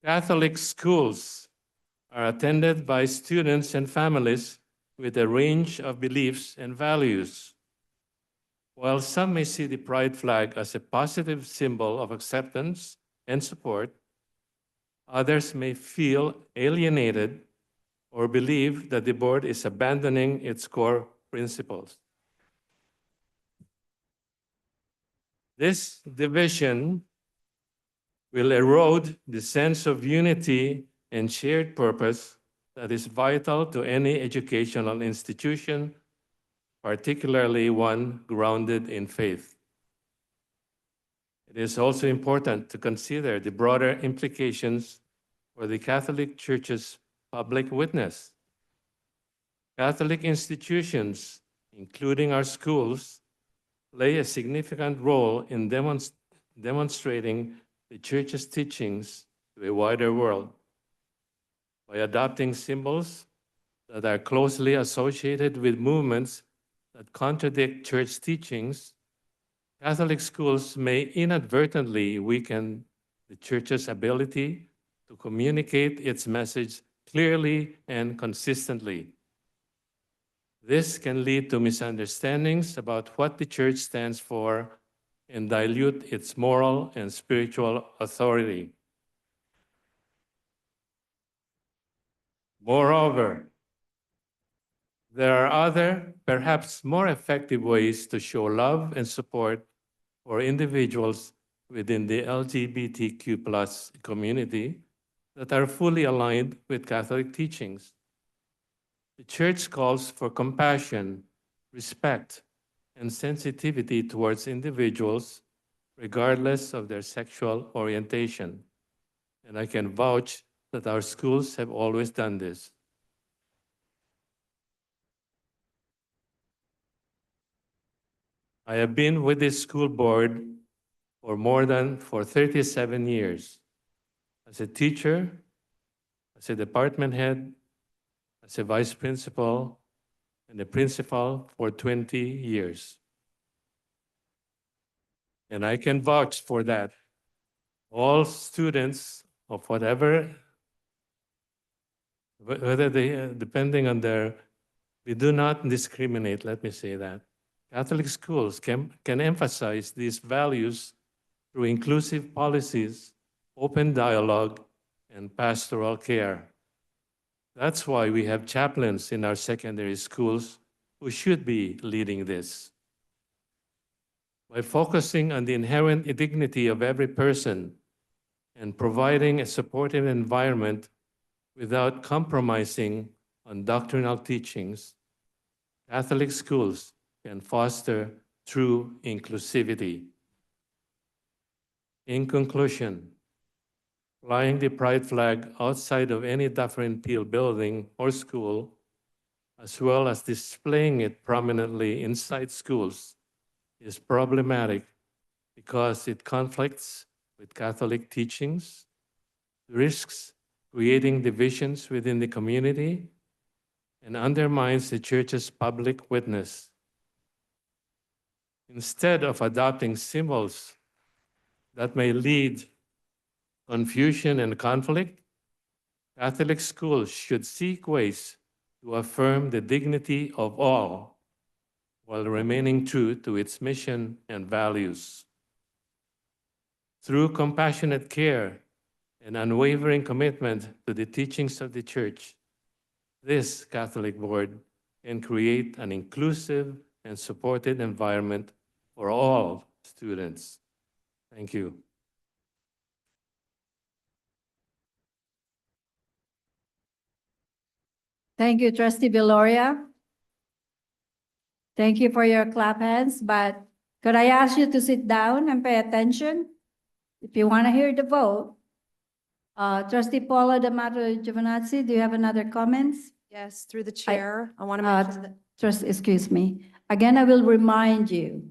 Catholic schools are attended by students and families with a range of beliefs and values. While some may see the pride flag as a positive symbol of acceptance and support, others may feel alienated or believe that the board is abandoning its core principles. This division will erode the sense of unity and shared purpose that is vital to any educational institution, particularly one grounded in faith. It is also important to consider the broader implications for the Catholic Church's public witness. Catholic institutions, including our schools, play a significant role in demonstrating the Church's teachings to a wider world. By adopting symbols that are closely associated with movements that contradict Church teachings, Catholic schools may inadvertently weaken the Church's ability to communicate its message clearly and consistently. This can lead to misunderstandings about what the Church stands for and dilute its moral and spiritual authority. Moreover, there are other, perhaps more effective ways to show love and support for individuals within the LGBTQ+ community that are fully aligned with Catholic teachings. The Church calls for compassion, respect, and sensitivity towards individuals, regardless of their sexual orientation. And I can vouch that our schools have always done this. I have been with this school board for 37 years, as a teacher, as a department head, as a vice principal, and a principal for 20 years. And I can vouch for that. All students of whether they, depending on we do not discriminate, let me say that. Catholic schools can emphasize these values through inclusive policies, open dialogue, and pastoral care. That's why we have chaplains in our secondary schools who should be leading this. By focusing on the inherent dignity of every person and providing a supportive environment without compromising on doctrinal teachings, Catholic schools can foster true inclusivity. In conclusion, flying the pride flag outside of any Dufferin Peel building or school, as well as displaying it prominently inside schools, is problematic because it conflicts with Catholic teachings, risks creating divisions within the community, and undermines the Church's public witness. Instead of adopting symbols that may lead confusion and conflict, Catholic schools should seek ways to affirm the dignity of all while remaining true to its mission and values. Through compassionate care and unwavering commitment to the teachings of the Church, this Catholic board can create an inclusive and supported environment for all students. Thank you. Thank you, Trustee Beloria. Thank you for your clap hands, but could I ask you to sit down and pay attention? If you want to hear the vote. Trustee Paula D'Amato Giovinazzi, do you have another comments? Yes, through the chair, I want to mention that. Excuse me. Again, I will remind you,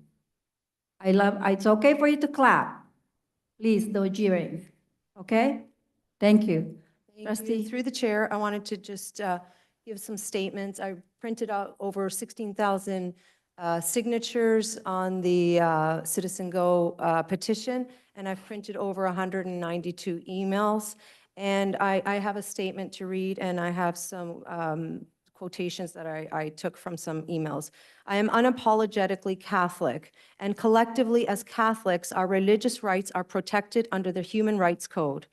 it's okay for you to clap. Please, no jeering. Okay? Thank you. Thank you. Trustee. Through the chair, I wanted to just give some statements. I printed out over 16,000 signatures on the Citizen Go petition, and I've printed over 192 emails. And I have a statement to read, and I have some quotations that I took from some emails. I am unapologetically Catholic, and collectively as Catholics, our religious rights are protected under the Human Rights Code.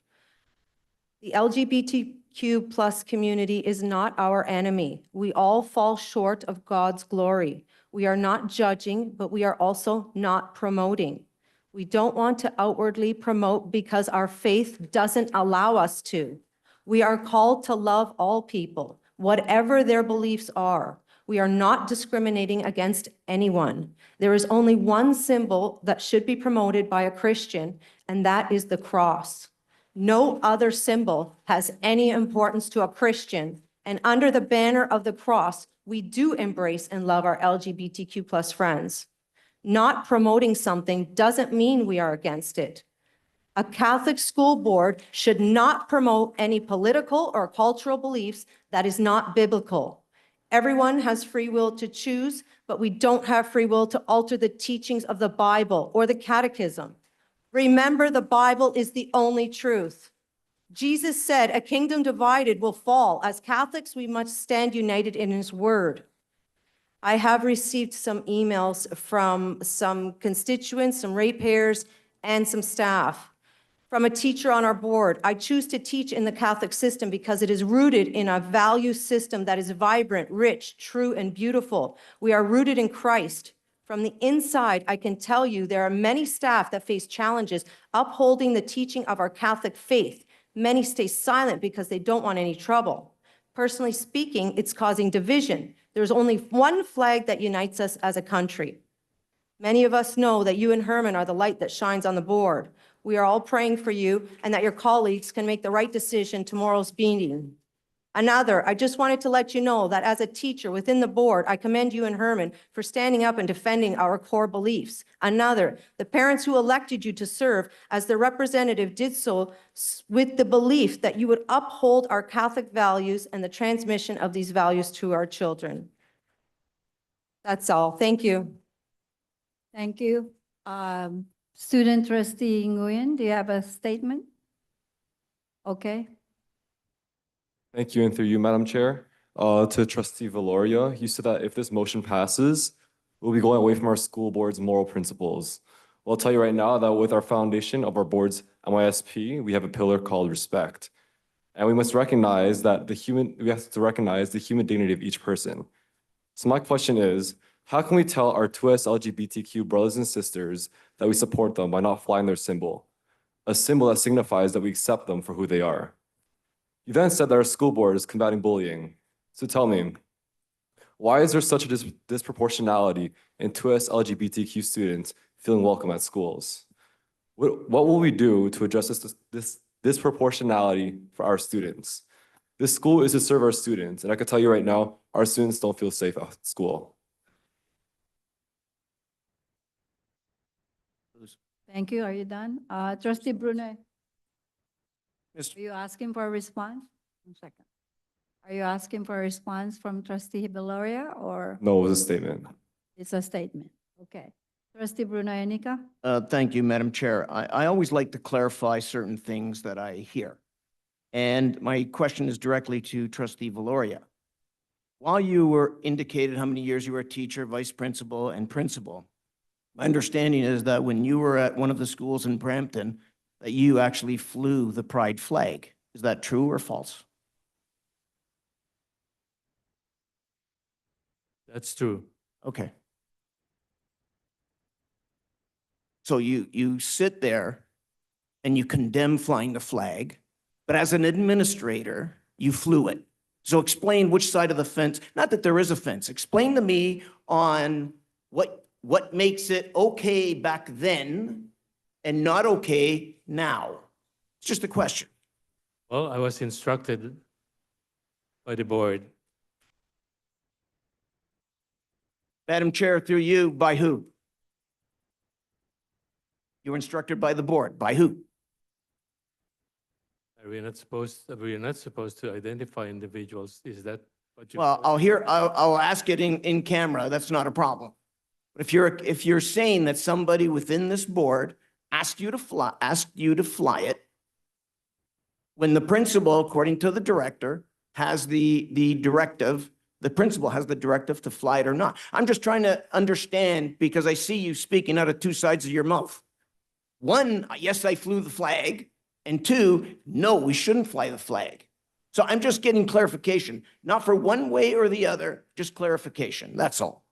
The LGBTQ plus community is not our enemy. We all fall short of God's glory. We are not judging, but we are also not promoting. We don't want to outwardly promote because our faith doesn't allow us to. We are called to love all people, whatever their beliefs are. We are not discriminating against anyone. There is only one symbol that should be promoted by a Christian, and that is the cross. No other symbol has any importance to a Christian, and under the banner of the cross, we do embrace and love our LGBTQ plus friends. Not promoting something doesn't mean we are against it. A Catholic school board should not promote any political or cultural beliefs that is not biblical. Everyone has free will to choose, but we don't have free will to alter the teachings of the Bible or the Catechism. Remember, the Bible is the only truth. Jesus said, "A kingdom divided will fall." As Catholics, we must stand united in His word. I have received some emails from some constituents, some ratepayers, and some staff. From a teacher on our board, I choose to teach in the Catholic system because it is rooted in a value system that is vibrant, rich, true, and beautiful. We are rooted in Christ. From the inside, I can tell you there are many staff that face challenges upholding the teaching of our Catholic faith. Many stay silent because they don't want any trouble. Personally speaking, it's causing division. There's only one flag that unites us as a country. Many of us know that you and Herman are the light that shines on the board. We are all praying for you and that your colleagues can make the right decision tomorrow's meeting. Another, I just wanted to let you know that as a teacher within the board, I commend you and Herman for standing up and defending our core beliefs. Another, the parents who elected you to serve as their representative did so with the belief that you would uphold our Catholic values and the transmission of these values to our children. That's all. Thank you. Thank you. Student Trustee Nguyen, do you have a statement? Okay. Thank you, and through you, Madam Chair. To Trustee Valoria, you said that if this motion passes, we'll be going away from our school board's moral principles. Well, I'll tell you right now that with our foundation of our board's MISP, we have a pillar called respect. And we must recognize that we have to recognize the human dignity of each person. So my question is, how can we tell our 2S LGBTQ brothers and sisters that we support them by not flying their symbol? A symbol that signifies that we accept them for who they are. You then said that our school board is combating bullying. So tell me, why is there such a disproportionality in 2S LGBTQ students feeling welcome at schools? What will we do to address this disproportionality for our students? This school is to serve our students, and I can tell you right now, our students don't feel safe at school. Thank you. Are you done? Trustee Brunet. Mr. Are you asking for a response? 1 second. Are you asking for a response from Trustee Beloria or? No, it was a statement. It's a statement. Okay. Trustee Bruno Llk. Thank you, Madam Chair. I always like to clarify certain things that I hear. And my question is directly to Trustee Valoria. While you were indicated how many years you were a teacher, vice principal, and principal, my understanding is that when you were at one of the schools in Brampton, that you actually flew the pride flag. Is that true or false? That's true. Okay. So you sit there and you condemn flying the flag, but as an administrator, you flew it. So explain which side of the fence, not that there is a fence, explain to me on what makes it okay back then and not okay now. It's just a question. Well, I was instructed by the board. Madam Chair, through you, by who? You were instructed by the board. By who? We're not supposed to identify individuals. Is that what you? Well, I'll ask it in camera. That's not a problem. But if you're saying that somebody within this board asked you to fly it, when the principal, according to the director, has the directive, the principal has the directive to fly it or not. I'm just trying to understand because I see you speaking out of two sides of your mouth. One, yes, I flew the flag. And two, no, we shouldn't fly the flag. So I'm just getting clarification, not for one way or the other, just clarification. That's all.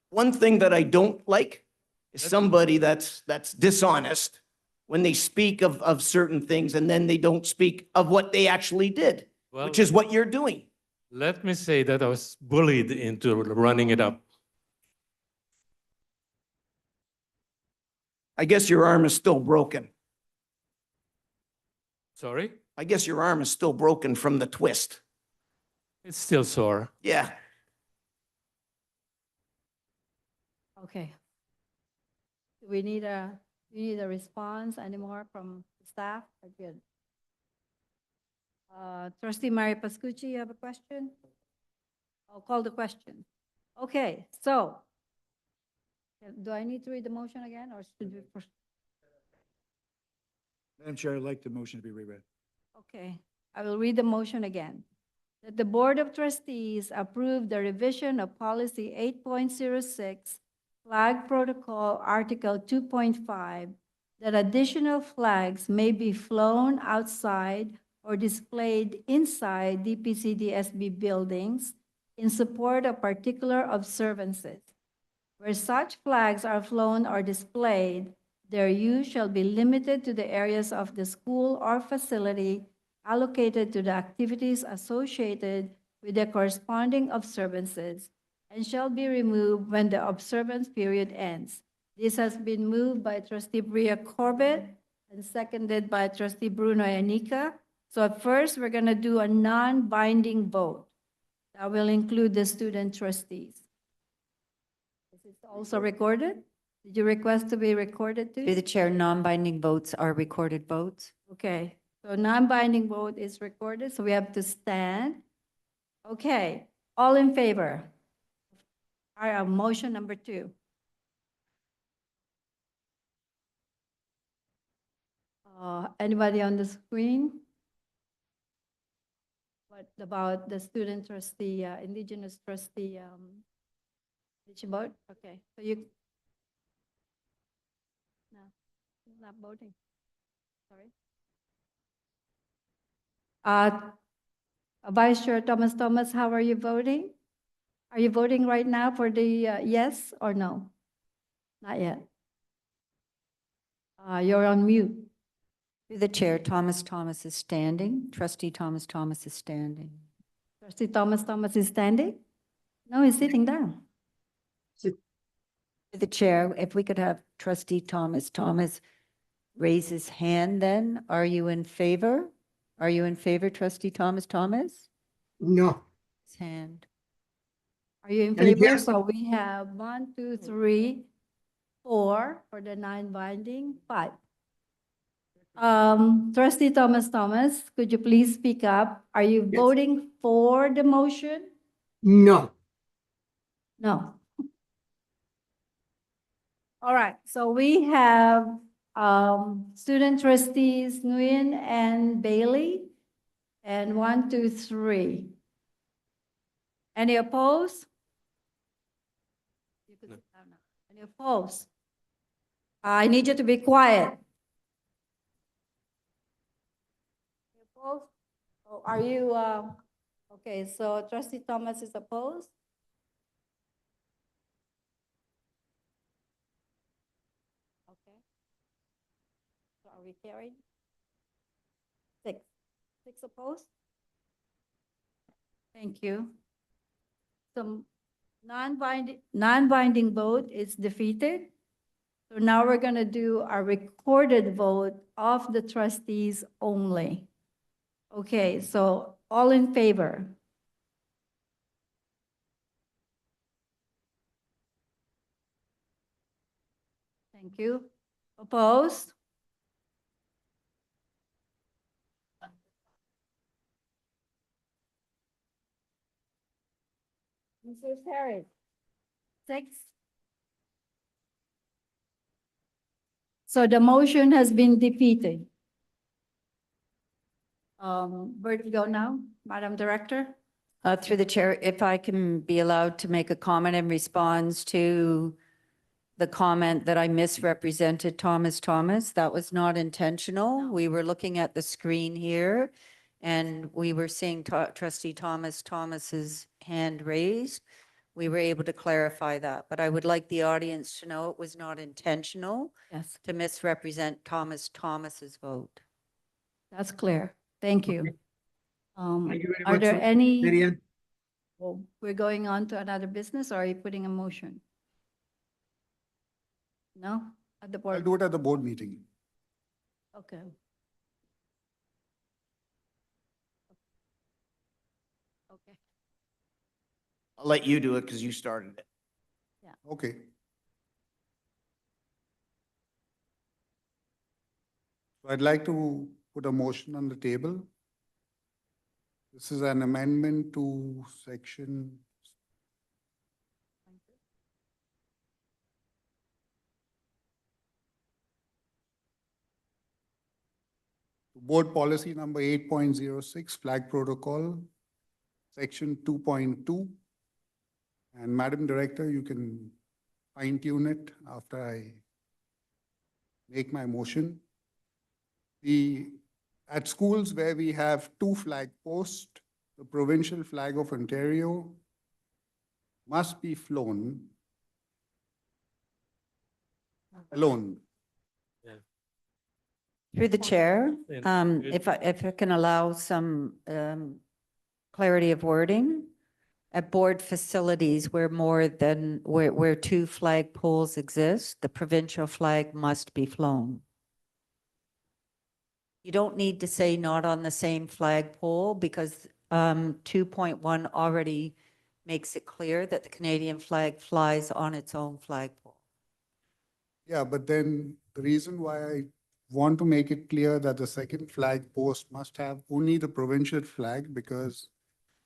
One thing that I don't like is somebody that's dishonest when they speak of certain things and then they don't speak of what they actually did, Well, which is what you're doing. let me say that I was bullied into running it up. I guess your arm is still broken. Sorry? I guess your arm is still broken from the twist. It's still sore. Yeah. Okay. Do we need a response anymore from staff? Good. Trustee Mary Pascucci, you have a question? I'll call the question. Okay, so do I need to read the motion again or should we? Madam Chair, I'd like the motion to be reread. Okay, I will read the motion again. That the Board of Trustees approve the revision of Policy 8.06, Flag Protocol Article 2.5, that additional flags may be flown outside or displayed inside DPCDSB buildings in support of particular observances. Where such flags are flown or displayed, their use shall be limited to the areas of the school or facility allocated to the activities associated with the corresponding observances and shall be removed when the observance period ends. This has been moved by Trustee Bria Corbett and seconded by Trustee Bruno Llk. So at first, we're going to do a non-binding vote. That will include the student trustees. Is it also recorded? Did you request to be recorded too? Through the chair, non-binding votes are recorded votes. Okay, so non-binding vote is recorded, so we have to stand. Okay, all in favor? Our motion number 2. Anybody on the screen? What about the student trustee, indigenous trustee? Did you vote? Okay, so you. No, he's not voting. Sorry. Vice Chair Thomas, how are you voting? Are you voting right now for the yes or no? Not yet. You're on mute. Through the chair, Thomas is standing. Trustee Thomas is standing. Trustee Thomas is standing? No, he's sitting down. Through the chair, if we could have Trustee Thomas raise his hand then. Are you in favor? Are you in favor, Trustee Thomas? No. His hand. Are you in Any favor? yes? So we have 1, 2, 3, 4 for the non-binding, 5. Trustee Thomas, could you please speak up? Are you Yes. voting for the motion? No. No. All right, so we have student trustees Nguyen and Bailey, and 1, 2, 3. Any opposed? You could sit down now. Any opposed? I need you to be quiet. Any opposed? Oh, are you, okay, so trustee Thomas is opposed? Okay. So are we carried? 6. 6 opposed? Thank you. So non-binding vote is defeated. So now we're going to do a recorded vote of the trustees only. Okay, so all in favor? Thank you. Opposed? Mr. Harris? 6. So the motion has been defeated. Where do we go now, Madam Director? Through the chair, if I can be allowed to make a comment in response to the comment that I misrepresented Thomas, that was not intentional. We were looking at the screen here and we were seeing trustee Thomas's hand raised. We were able to clarify that, but I would like the audience to know it was not intentional Yes, to misrepresent Thomas's vote. that's clear. Thank you. Thank you very Are much, there any, Marianne. well, we're going on to another business, or are you putting a motion? No? At the I'll board? do it at the board meeting. Okay. Okay. I'll let you do it because you started it. Okay. So I'd like to put a motion on the table. This is an amendment to section Board Policy number 8.06, Flag Protocol, section 2.2. And Madam Director, you can fine tune it after I make my motion. At schools where we have 2 flag posts, the provincial flag of Ontario must be flown alone. Through the chair, And if I can allow some clarity of wording, at board facilities where where 2 flag poles exist, the provincial flag must be flown. You don't need to say not on the same flag pole because 2.1 already makes it clear that the Canadian flag flies on its own flagpole. Yeah, but then the reason why I want to make it clear that the second flag post must have only the provincial flag, because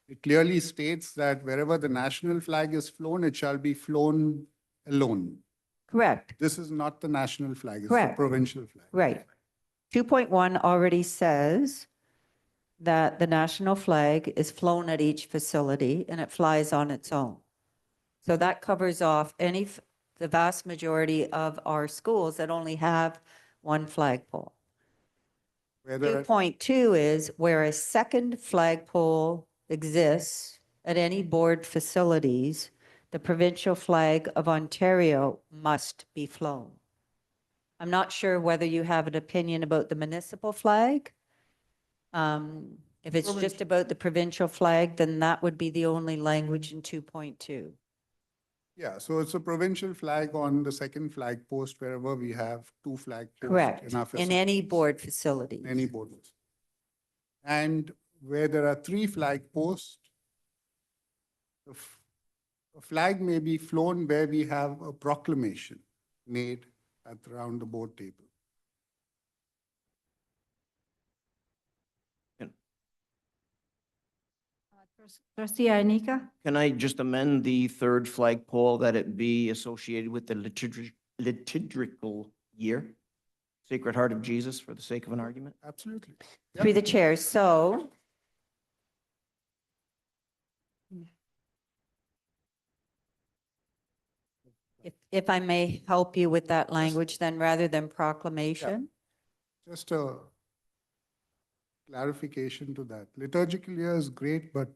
it clearly states that wherever the national flag is flown, it shall be flown alone. Correct. This is not the national flag, it's the Correct. provincial flag. Right. 2.1 already says that the national flag is flown at each facility and it flies on its own. So that covers off the vast majority of our schools that only have 1 flagpole. Whether 2.2 is where a second flagpole exists at any board facilities, the provincial flag of Ontario must be flown. I'm not sure whether you have an opinion about the municipal flag. If it's just about the provincial flag, then that would be the only language in 2.2. Yeah, so it's a provincial flag on the second flag post wherever we have 2 flag posts Correct. in our In facilities. any board facility. Any board. And where there are 3 flag posts, a flag may be flown where we have a proclamation made around the board table. Trustee Llk? Can I just amend the 3rd flagpole that it be associated with the liturgical year, Sacred Heart of Jesus, for the sake of an argument? Absolutely. Through the chair, so if I may help you with that language, then rather than proclamation, Just a clarification to that. Liturgical year is great, but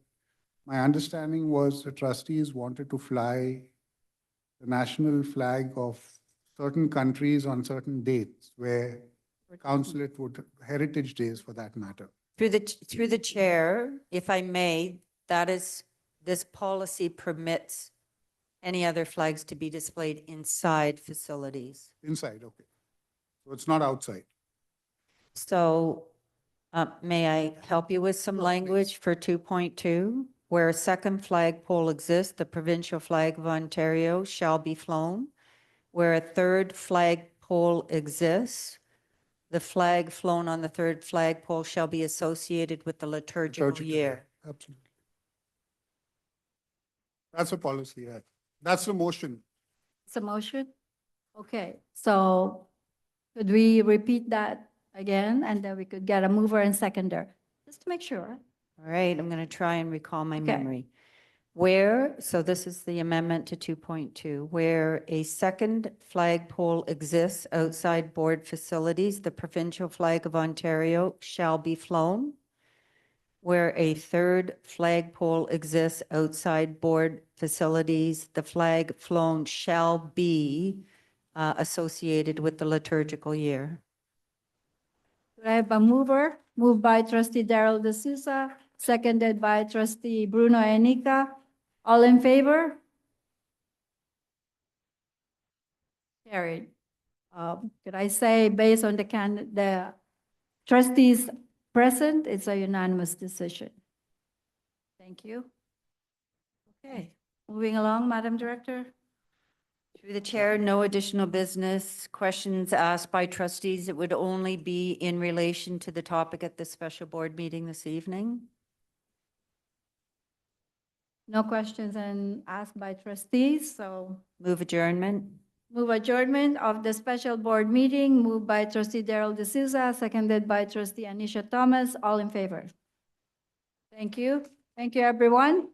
my understanding was the trustees wanted to fly the national flag of certain countries on certain dates where consulate would, heritage days for that matter. through the chair, if I may, that is, this policy permits any other flags to be displayed inside facilities. Inside, okay. So it's not outside. So may I help you with some Sure, language for 2.2? Where a second flagpole exists, the provincial flag of Ontario shall be flown. Where a third flagpole exists, the flag flown on the third flagpole shall be associated with the liturgical year. Absolutely. That's a policy, yeah. That's the motion. It's a motion? Okay, so could we repeat that again, and then we could get a mover and seconder, just to make sure. All right, I'm going to try and recall my Okay. memory. Where, so this is the amendment to 2.2, where a second flagpole exists outside board facilities, the provincial flag of Ontario shall be flown. Where a third flagpole exists outside board facilities, the flag flown shall be associated with the liturgical year. Do I have a mover? Moved by trustee Daryl D'Souza, seconded by trustee Bruno Enica. All in favor? Carried. Could I say, based on the trustees present, it's a unanimous decision. Thank you. Okay, moving along, Madam Director. Through the chair, no additional business. Questions asked by trustees. It would only be in relation to the topic at the special board meeting this evening. No questions and asked by trustees, so Move adjournment. move adjournment of the special board meeting, moved by trustee Daryl D'Souza, seconded by trustee Anisha Thomas. All in favor? Thank you. Thank you, everyone.